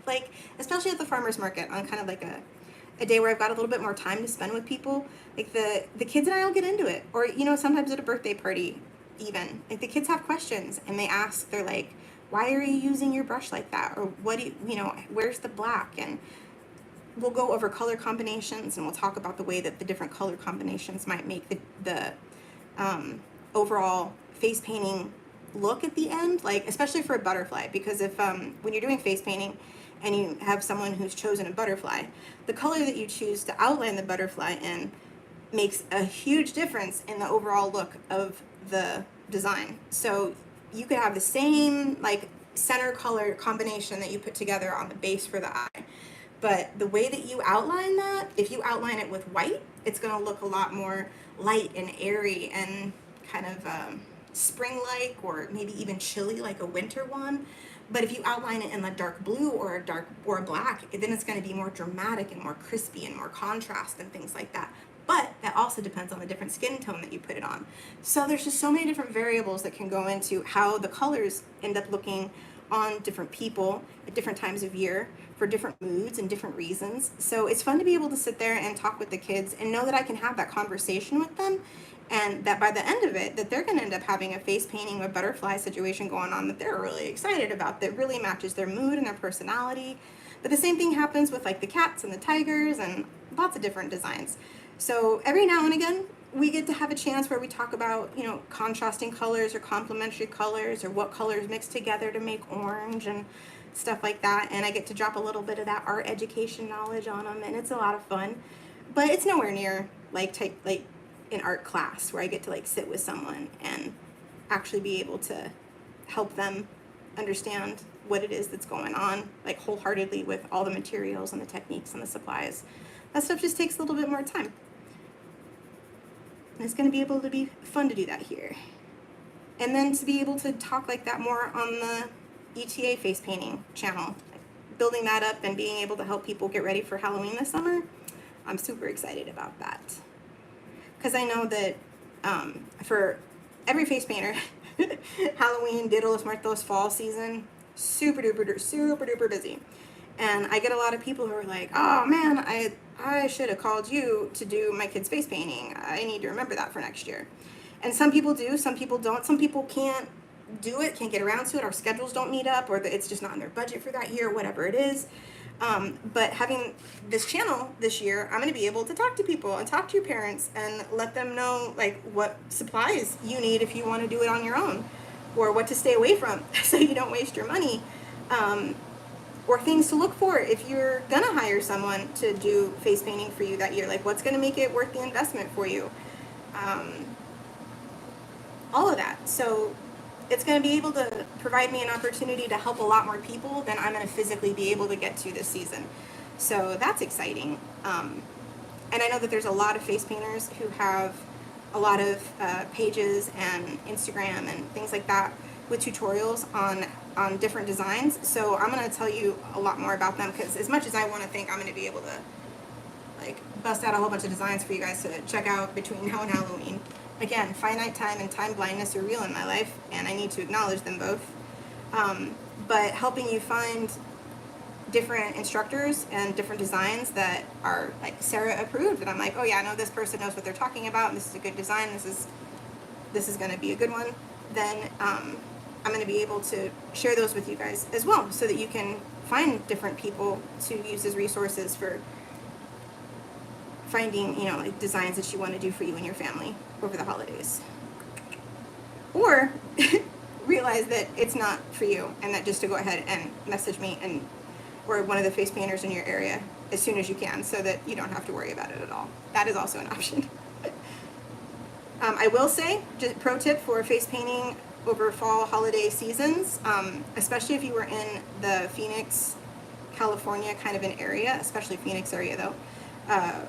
especially at the farmer's market, on kind of like a day where I've got a little bit more time to spend with people, like the kids and I will get into it. Or, sometimes at a birthday party even, like the kids have questions and they ask, they're like, why are you using your brush like that? Or what do you, where's the black? And we'll go over color combinations, and we'll talk about the way that the different color combinations might make the overall face painting look at the end, like especially for a butterfly, because if when you're doing face painting and you have someone who's chosen a butterfly, the color that you choose to outline the butterfly in makes a huge difference in the overall look of the design. So you could have the same center color combination that you put together on the base for the eye, but the way that you outline that, if you outline it with white, it's going to look a lot more light and airy and kind of spring-like, or maybe even chilly, like a winter one. But if you outline it in a dark blue or a black, then it's going to be more dramatic and more crispy and more contrast and things like that. But that also depends on the different skin tone that you put it on. So there's just so many different variables that can go into how the colors end up looking on different people at different times of year for different moods and different reasons. So it's fun to be able to sit there and talk with the kids and know that I can have that conversation with them, and that by the end of it, that they're going to end up having a face painting or butterfly situation going on that they're really excited about, that really matches their mood and their personality. But the same thing happens with the cats and the tigers and lots of different designs. So every now and again, we get to have a chance where we talk about, contrasting colors or complementary colors, or what colors mix together to make orange and stuff like that. And I get to drop a little bit of that art education knowledge on them, and it's a lot of fun. But it's nowhere near like an art class where I get to sit with someone and actually be able to help them understand what it is that's going on, wholeheartedly, with all the materials and the techniques and the supplies. That stuff just takes a little bit more time. And it's going to be able to be fun to do that here. And then to be able to talk like that more on the ETA face painting channel, building that up and being able to help people get ready for Halloween this summer, I'm super excited about that. Because I know that for every face painter, Halloween, Dia de los Muertos, fall season, super duper busy. And I get a lot of people who are like, oh man, I should have called you to do my kid's face painting. I need to remember that for next year. And some people do, some people don't. Some people can't do it, can't get around to it. Our schedules don't meet up, or it's just not in their budget for that year, whatever it is. But having this channel this year, I'm going to be able to talk to people and talk to your parents and let them know like what supplies you need if you want to do it on your own, or what to stay away from so you don't waste your money, or things to look for if you're going to hire someone to do face painting for you that year. Like what's going to make it worth the investment for you. All of that. So it's going to be able to provide me an opportunity to help a lot more people than I'm going to physically be able to get to this season. So that's exciting. And I know that there's a lot of face painters who have a lot of pages and Instagram and things like that with tutorials on different designs. So I'm going to tell you a lot more about them, because as much as I want to think I'm going to be able to like bust out a whole bunch of designs for you guys to check out between now and Halloween, again, finite time and time blindness are real in my life, and I need to acknowledge them both. But helping you find different instructors and different designs that are like Sarah approved, and I'm like, oh yeah, I know this person knows what they're talking about, and this is a good design, this is going to be a good one, then I'm going to be able to share those with you guys as well, so that you can find different people to use as resources for finding, you know, like designs that you want to do for you and your family over the holidays. Or realize that it's not for you, and that just to go ahead and message me or one of the face painters in your area as soon as you can, so that you don't have to worry about it at all. That is also an option. I will say, just pro tip for face painting over fall holiday seasons, especially if you were in the Phoenix, California kind of an area, especially Phoenix area though,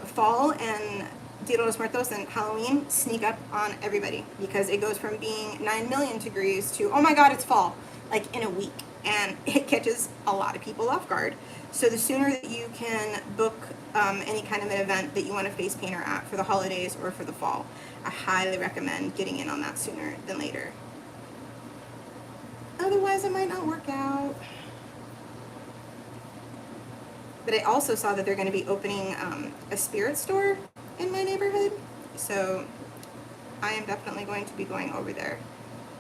fall and Dia de los Muertos and Halloween sneak up on everybody, because it goes from being 9 million degrees to, oh my god, it's fall, like in a week, and it catches a lot of people off guard. So the sooner that you can book any kind of an event that you want a face painter at for the holidays or for the fall, I highly recommend getting in on that sooner than later. Otherwise it might not work out. But I also saw that they're going to be opening a spirit store in my neighborhood. So I am definitely going to be going over there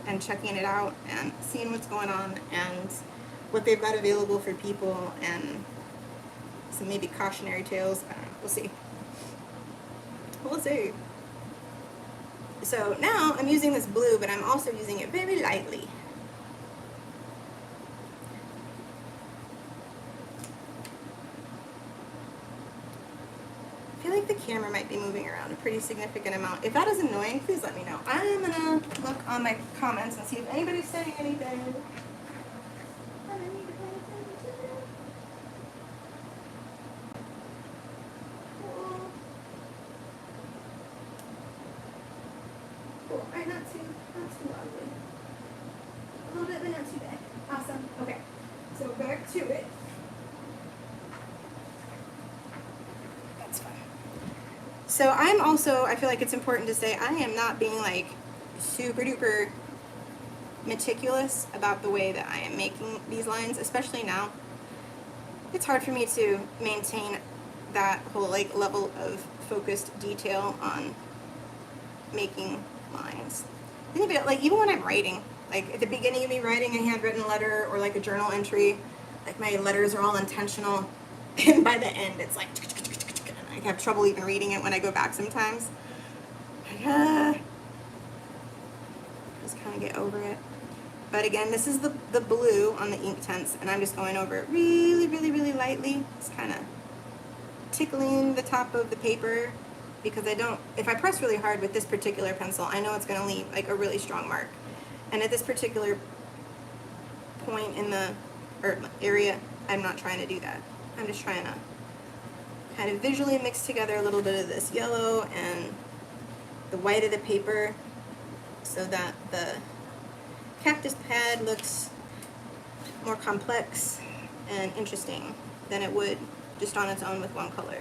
and checking it out and seeing what's going on and what they've got available for people, and some maybe cautionary tales. I don't know. We'll see. We'll see. So now I'm using this blue, but I'm also using it very lightly. I feel like the camera might be moving around a pretty significant amount. If that is annoying, please let me know. I'm gonna look on my comments and see if anybody's saying anything. Cool. Alright, not too ugly. A little bit, but not too bad. Awesome. Okay. So back to it. That's fine. So I feel like it's important to say I am not being like super duper meticulous about the way that I am making these lines, especially now. It's hard for me to maintain that whole like level of focused detail on making lines. Think of it like even when I'm writing, like at the beginning of me writing a handwritten letter or like a journal entry, like my letters are all intentional, and by the end it's like I have trouble even reading it when I go back sometimes. Like, just kind of get over it. But again, this is the blue on the ink tints, and I'm just going over it really, really, really lightly. Just kind of tickling the top of the paper, because if I press really hard with this particular pencil, I know it's going to leave like a really strong mark. And at this particular point in the area, I'm not trying to do that. I'm just trying to kind of visually mix together a little bit of this yellow and the white of the paper, so that the cactus pad looks more complex and interesting than it would just on its own with one color.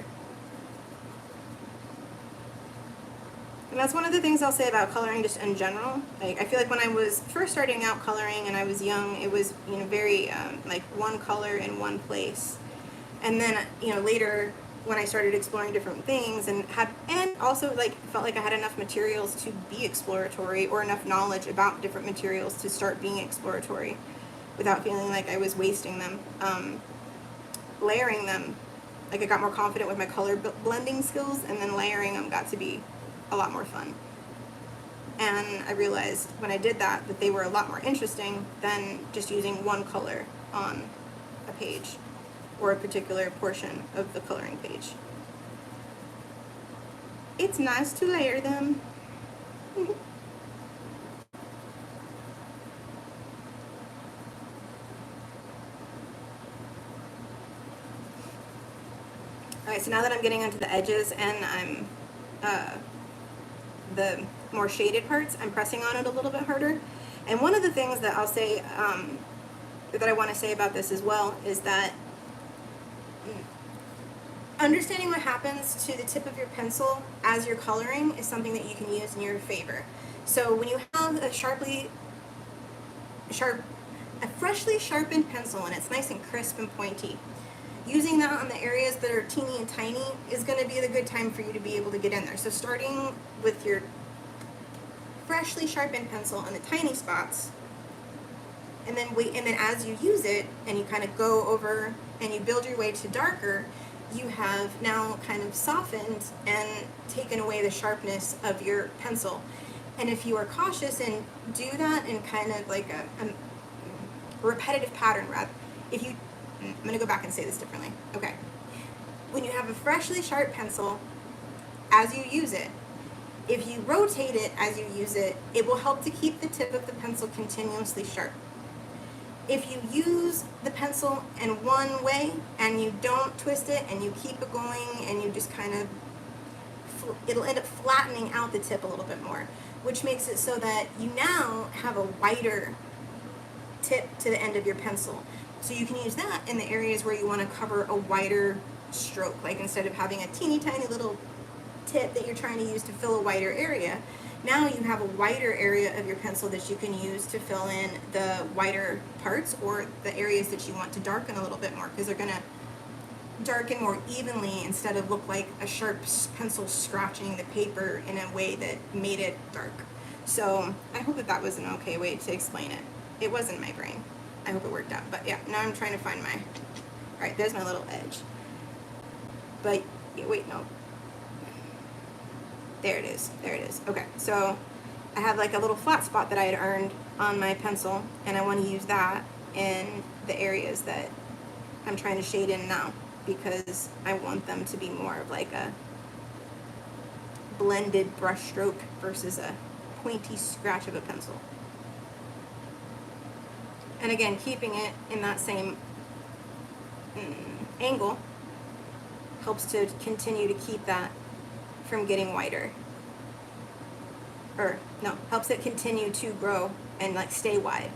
And that's one of the things I'll say about coloring just in general. Like, I feel like when I was first starting out coloring and I was young, it was, you know, very like one color in one place. And then, you know, later when I started exploring different things and also like felt like I had enough materials to be exploratory, or enough knowledge about different materials to start being exploratory without feeling like I was wasting them. Layering them, like, I got more confident with my color blending skills, and then layering them got to be a lot more fun. And I realized when I did that they were a lot more interesting than just using one color on a page or a particular portion of the coloring page. It's nice to layer them. Alright, so now that I'm getting onto the edges and I'm the more shaded parts, I'm pressing on it a little bit harder. And one of the things that I'll say, that I want to say about this as well, is that understanding what happens to the tip of your pencil as you're coloring is something that you can use in your favor. So when you have a freshly sharpened pencil and it's nice and crisp and pointy, using that on the areas that are teeny and tiny is going to be the good time for you to be able to get in there. So starting with your freshly sharpened pencil on the tiny spots, and then as you use it and you kind of go over and you build your way to darker, you have now kind of softened and taken away the sharpness of your pencil. And if you are cautious and do that in kind of like a repetitive pattern, rather, I'm going to go back and say this differently. Okay. When you have a freshly sharp pencil, as you use it, if you rotate it as you use it, it will help to keep the tip of the pencil continuously sharp. If you use the pencil in one way and you don't twist it and you keep it going and you just kind of, it'll end up flattening out the tip a little bit more, which makes it so that you now have a wider tip to the end of your pencil. So you can use that in the areas where you want to cover a wider stroke. Like, instead of having a teeny tiny little tip that you're trying to use to fill a wider area, now you have a wider area of your pencil that you can use to fill in the wider parts or the areas that you want to darken a little bit more, because they're going to darken more evenly instead of look like a sharp pencil scratching the paper in a way that made it dark. So I hope that was an okay way to explain it. It was in my brain. I hope it worked out. But yeah, now I'm trying to find my, alright, there's my little edge. But, yeah, wait, no. There it is. There it is. Okay, so I have like a little flat spot that I had earned on my pencil, and I want to use that in the areas that I'm trying to shade in now, because I want them to be more of like a blended brush stroke versus a pointy scratch of a pencil. And again, keeping it in that same angle helps to continue to keep that from getting wider. Or, no, helps it continue to grow and like stay wide.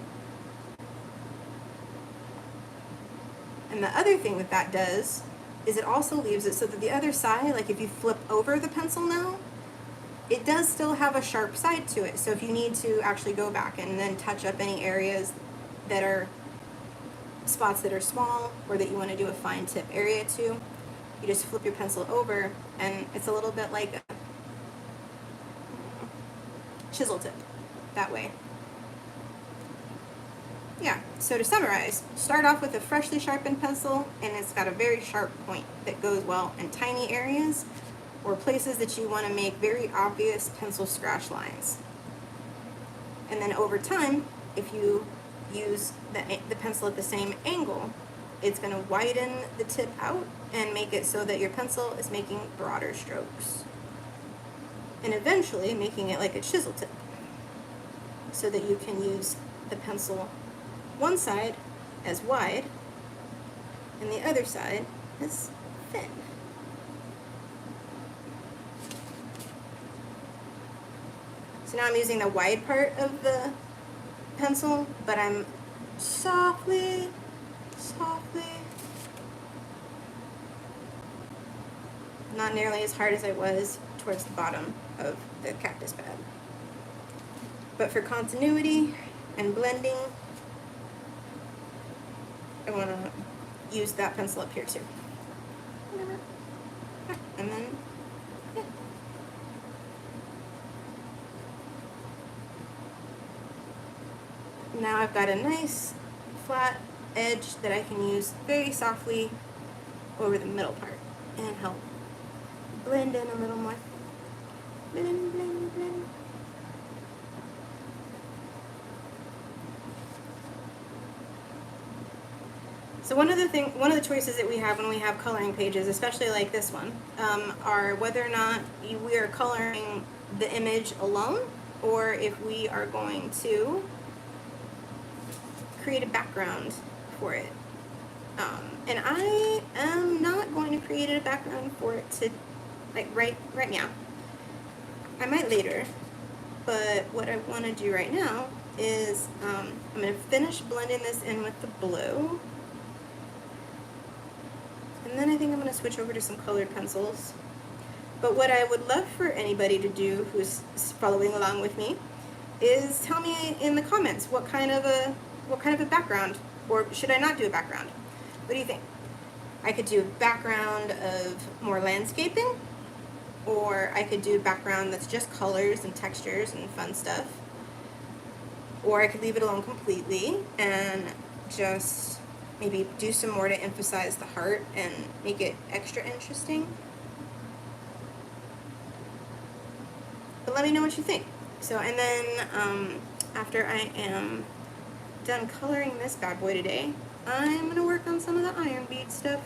And the other thing that that does is it also leaves it so that the other side, like if you flip over the pencil now, it does still have a sharp side to it. So if you need to actually go back and then touch up any areas that are spots that are small or that you want to do a fine tip area to, you just flip your pencil over and it's a little bit like a chisel tip that way. Yeah, so to summarize, start off with a freshly sharpened pencil, and it's got a very sharp point that goes well in tiny areas or places that you want to make very obvious pencil scratch lines. And then over time, if you use the pencil at the same angle, it's going to widen the tip out and make it so that your pencil is making broader strokes. And eventually making it like a chisel tip, so that you can use the pencil one side as wide and the other side as thin. So now I'm using the wide part of the pencil, but I'm softly, not nearly as hard as I was towards the bottom of the cactus pad. But for continuity and blending, I want to use that pencil up here too. And then, yeah. Now I've got a nice flat edge that I can use very softly over the middle part and help blend in a little more. Blend, blend, blend. So one of the choices that we have when we have coloring pages, especially like this one, are whether or not we are coloring the image alone, or if we are going to create a background for it. And I am not going to create a background for it to, like, right now. I might later, but what I want to do right now is I'm going to finish blending this in with the blue. And then I think I'm going to switch over to some colored pencils. But what I would love for anybody to do who's following along with me is tell me in the comments what kind of a background, or should I not do a background? What do you think? I could do a background of more landscaping, or I could do a background that's just colors and textures and fun stuff, or I could leave it alone completely and just maybe do some more to emphasize the heart and make it extra interesting. But let me know what you think. So, and then after I am done coloring this bad boy today, I'm gonna work on some of the iron bead stuff.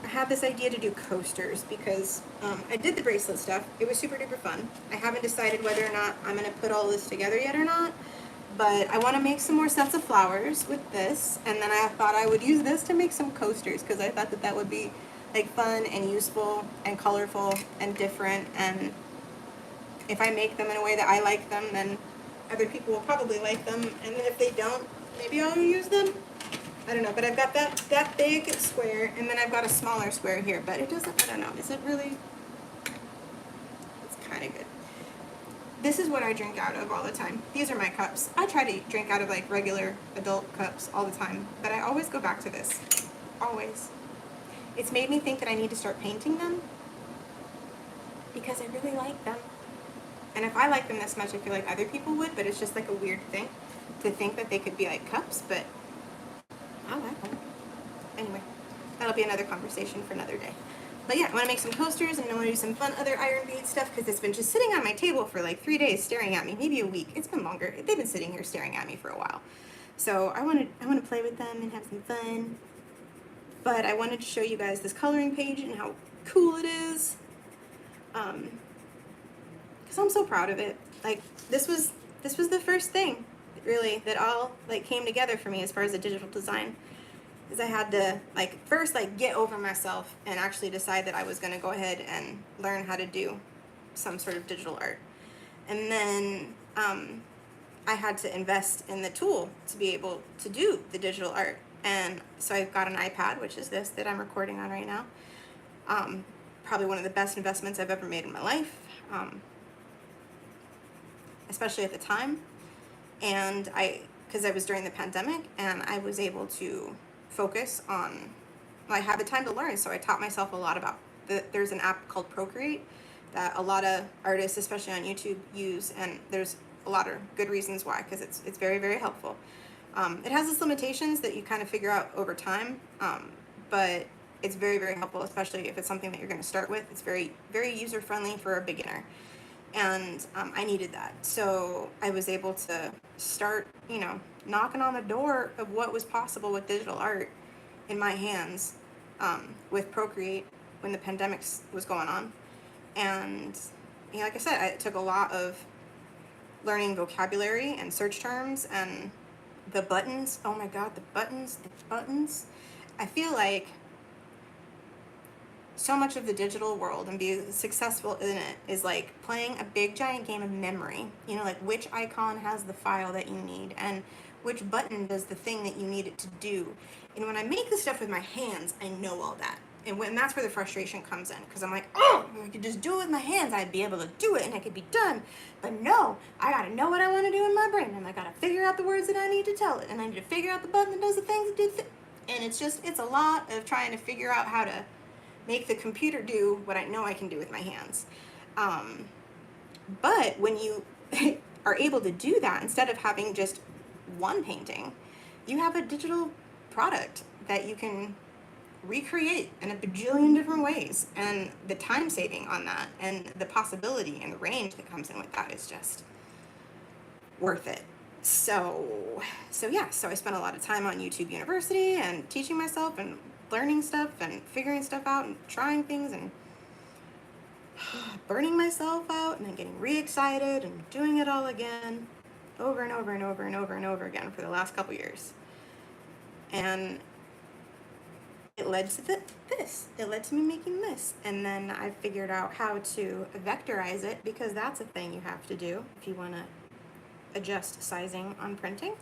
I have this idea to do coasters because I did the bracelet stuff. It was super duper fun. I haven't decided whether or not I'm gonna put all this together yet or not, but I want to make some more sets of flowers with this, and then I thought I would use this to make some coasters because I thought that that would be like fun and useful and colorful and different, and if I make them in a way that I like them, then other people will probably like them, and then if they don't, maybe I'll use them. I don't know, but I've got that big square, and then I've got a smaller square here, but it doesn't, I don't know, is it really, it's kind of good. This is what I drink out of all the time. These are my cups. I try to drink out of like regular adult cups all the time, but I always go back to this, always. It's made me think that I need to start painting them because I really like them. And if I like them this much, I feel like other people would, but it's just like a weird thing to think that they could be like cups, but I like them. Anyway, that'll be another conversation for another day. But yeah, I want to make some coasters and I want to do some fun other iron bead stuff because it's been just sitting on my table for like 3 days staring at me, maybe a week. It's been longer. They've been sitting here staring at me for a while. So I want to play with them and have some fun. But I wanted to show you guys this coloring page and how cool it is. Because I'm so proud of it. Like this was the first thing really that all like came together for me as far as the digital design. Is I had to like first like get over myself and actually decide that I was going to go ahead and learn how to do some sort of digital art. And then I had to invest in the tool to be able to do the digital art. And so I've got an iPad, which is this that I'm recording on right now. Probably one of the best investments I've ever made in my life, especially at the time. And because I was during the pandemic and I was able to focus on, I had the time to learn, so I taught myself a lot about, there's an app called Procreate that a lot of artists, especially on YouTube, use, and there's a lot of good reasons why, because it's very, very helpful. It has its limitations that you kind of figure out over time, but it's very, very helpful, especially if it's something that you're going to start with. It's very, very user-friendly for a beginner, and I needed that. So I was able to start, knocking on the door of what was possible with digital art in my hands with Procreate when the pandemic was going on. And like I said, it took a lot of learning vocabulary and search terms and the buttons. Oh my God, the buttons. I feel like so much of the digital world and be successful in it is like playing a big giant game of memory. You know, like which icon has the file that you need and which button does the thing that you need it to do. And when I make the stuff with my hands, I know all that. And when that's where the frustration comes in, because I'm like, oh, if I could just do it with my hands, I'd be able to do it and it could be done. But no, I gotta know what I want to do in my brain, and I gotta figure out the words that I need to tell it, and I need to figure out the button that does the things that do and it's a lot of trying to figure out how to make the computer do what I know I can do with my hands. But when you are able to do that, instead of having just one painting, you have a digital product that you can recreate in a bajillion different ways. And the time saving on that and the possibility and the range that comes in with that is just worth it. So yeah, so I spent a lot of time on YouTube University and teaching myself and learning stuff and figuring stuff out and trying things and burning myself out and then getting re-excited and doing it all again over and over and over and over and over again for the last couple years. And it led to this. It led to me making this. And then I figured out how to vectorize it, because that's a thing you have to do if you want to adjust sizing on printing.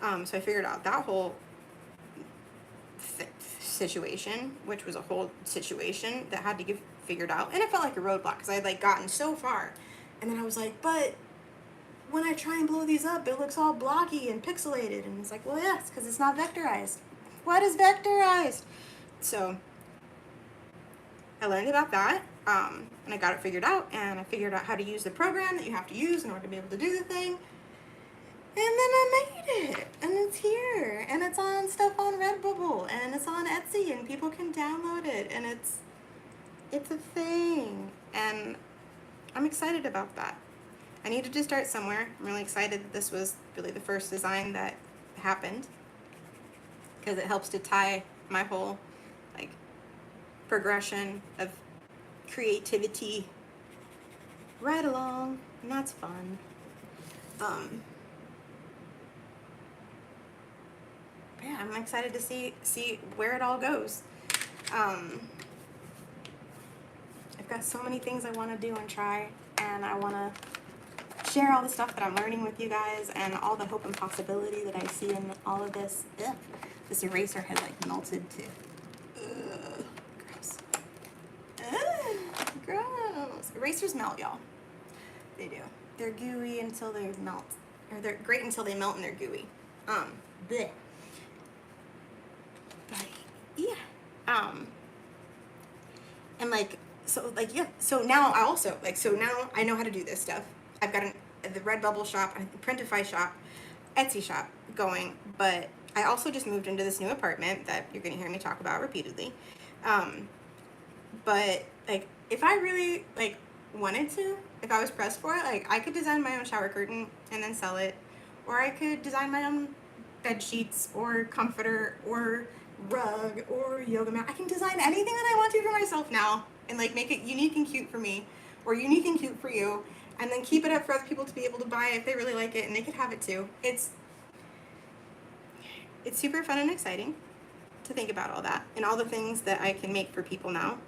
So I figured out that whole situation, which was a whole situation that had to get figured out. And it felt like a roadblock because I had like gotten so far. And then I was like, but when I try and blow these up, it looks all blocky and pixelated. And it's like, well, yes, because it's not vectorized. What is vectorized? So I learned about that, and I got it figured out, and I figured out how to use the program that you have to use in order to be able to do the thing. And then I made it, and it's here, and it's on stuff on Redbubble, and it's on Etsy, and people can download it, and it's a thing, and I'm excited about that. I needed to start somewhere. I'm really excited that this was really the first design that happened, because it helps to tie my whole like progression of creativity right along, and that's fun. Yeah, I'm excited to see where it all goes. I've got so many things I want to do and try, and I want to share all the stuff that I'm learning with you guys and all the hope and possibility that I see in all of this. Ugh. This eraser has like melted too. Gross. Gross. Erasers melt, y'all. They do. They're gooey until they melt. Or they're great until they melt and they're gooey. Bleh. But yeah. And like, so like, yeah. So now I also, like, so now I know how to do this stuff. I've got the Redbubble shop, Printify shop, Etsy shop going, but I also just moved into this new apartment that you're going to hear me talk about repeatedly. But like, if I really like wanted to, if I was pressed for it, like I could design my own shower curtain and then sell it, or I could design my own bed sheets or comforter or rug or yoga mat. I can design anything that I want to for myself now and like make it unique and cute for me, or unique and cute for you, and then keep it up for other people to be able to buy if they really like it and they could have it too. It's super fun and exciting to think about all that and all the things that I can make for people now.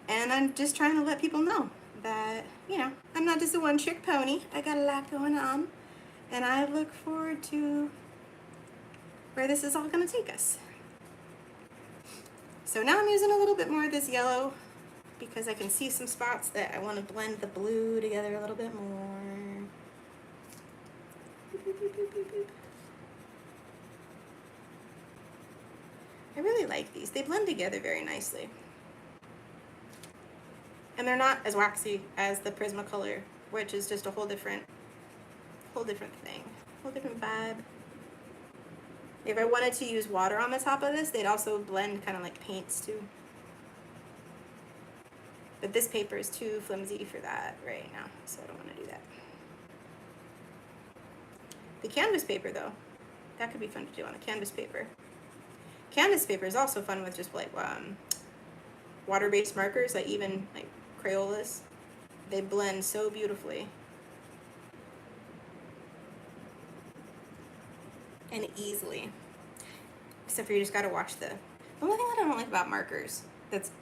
And I'm just trying to let people know that, you know, I'm not just a one-trick pony. I got a lot going on, and I look forward to where this is all going to take us. So now I'm using a little bit more of this yellow because I can see some spots that I want to blend the blue together a little bit more. I really like these. They blend together very nicely. And they're not as waxy as the Prismacolor, which is just a whole different thing, whole different vibe. If I wanted to use water on the top of this, they'd also blend kind of like paints too. But this paper is too flimsy for that right now, so I don't want to do that. The canvas paper though, that could be fun to do on the canvas paper. Canvas paper is also fun with just like water-based markers, like even like Crayolas. They blend so beautifully and easily. Except for you just gotta watch the only thing that I don't like about markers that's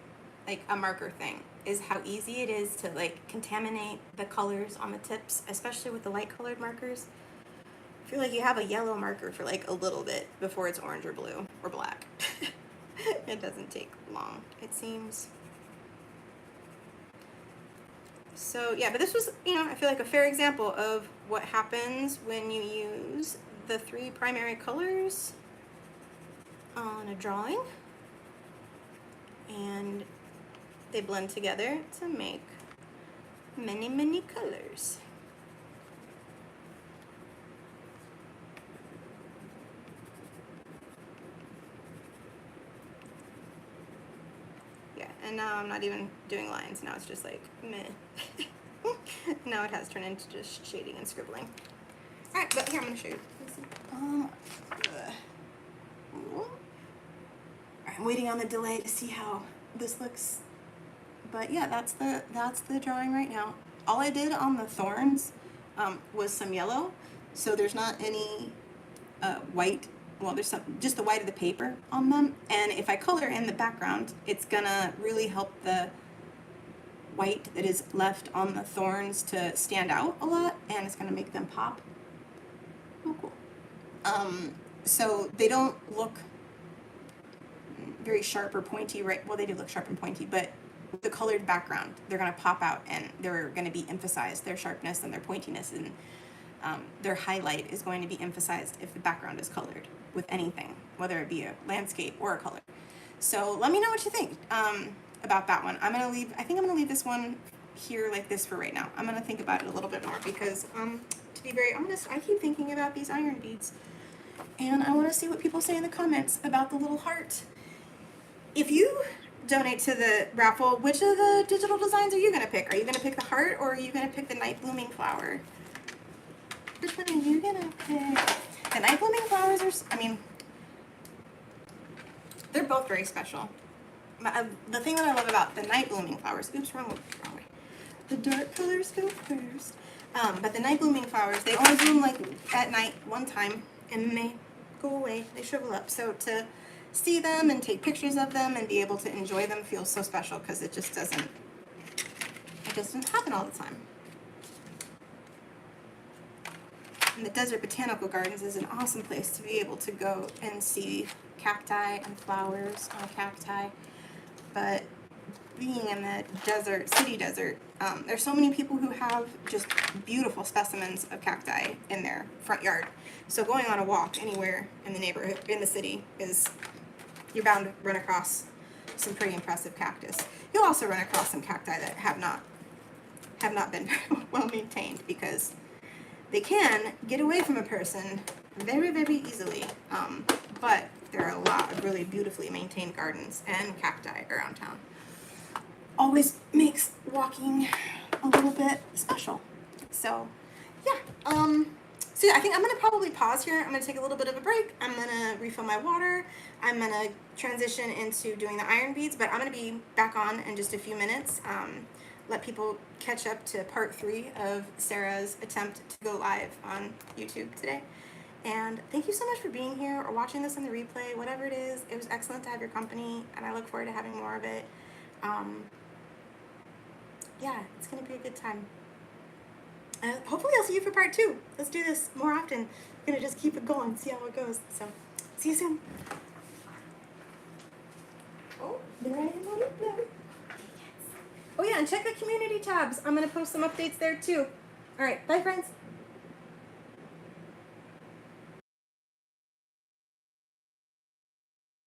like a marker thing, is how easy it is to like contaminate the colors on the tips, especially with the light colored markers. I feel like you have a yellow marker for like a little bit before it's orange or blue or black. It doesn't take long, it seems. So yeah, but this was, you know, I feel like a fair example of what happens when you use the 3 primary colors on a drawing, and they blend together to make many, many colors. Yeah, and now I'm not even doing lines, now it's just like meh. Now it has turned into just shading and scribbling. Alright, but here I'm gonna show you. I'm waiting on the delay to see how this looks. But yeah, that's the drawing right now. All I did on the thorns was some yellow, so there's not any white. Well, there's some, just the white of the paper on them. And if I color in the background, it's gonna really help the white that is left on the thorns to stand out a lot, and it's gonna make them pop. Oh, cool. So they don't look very sharp or pointy, right? Well, they do look sharp and pointy, but with the colored background, they're going to pop out and they're going to be emphasized, their sharpness and their pointiness, and their highlight is going to be emphasized if the background is colored with anything, whether it be a landscape or a color. So let me know what you think about that one. I think I'm going to leave this one here like this for right now. I'm going to think about it a little bit more because, to be very honest, I keep thinking about these iron beads, and I want to see what people say in the comments about the little heart. If you donate to the raffle, which of the digital designs are you going to pick? Are you going to pick the heart, or are you going to pick the night blooming flower? Which one are you going to pick? The night blooming flowers are, I mean, they're both very special. The thing that I love about the night blooming flowers, oops, wrong way. The dark colors go first. But the night blooming flowers, they only bloom like at night one time, and then they go away, they shrivel up. So to see them and take pictures of them and be able to enjoy them feels so special, because it just doesn't happen all the time. And the Desert Botanical Gardens is an awesome place to be able to go and see cacti and flowers on cacti. But being in the desert, city desert, there's so many people who have just beautiful specimens of cacti in their front yard. So going on a walk anywhere in the neighborhood, in the city, you're bound to run across some pretty impressive cactus. You'll also run across some cacti that have not been very well maintained, because they can get away from a person very, very easily. But there are a lot of really beautifully maintained gardens and cacti around town. Always makes walking a little bit special. So yeah, so yeah, I think I'm gonna probably pause here. I'm gonna take a little bit of a break. I'm gonna refill my water. I'm gonna transition into doing the iron beads, but I'm gonna be back on in just a few minutes. Let people catch up to part 3 of Sarah's attempt to go live on YouTube today. And thank you so much for being here or watching this on the replay, whatever it is. It was excellent to have your company, and I look forward to having more of it. Yeah, it's gonna be a good time. Hopefully I'll see you for part 2. Let's do this more often. I'm gonna just keep it going, see how it goes. So, see you soon. Oh, there I am on it now. Oh yeah, and check the community tabs. I'm gonna post some updates there too. All right, bye friends.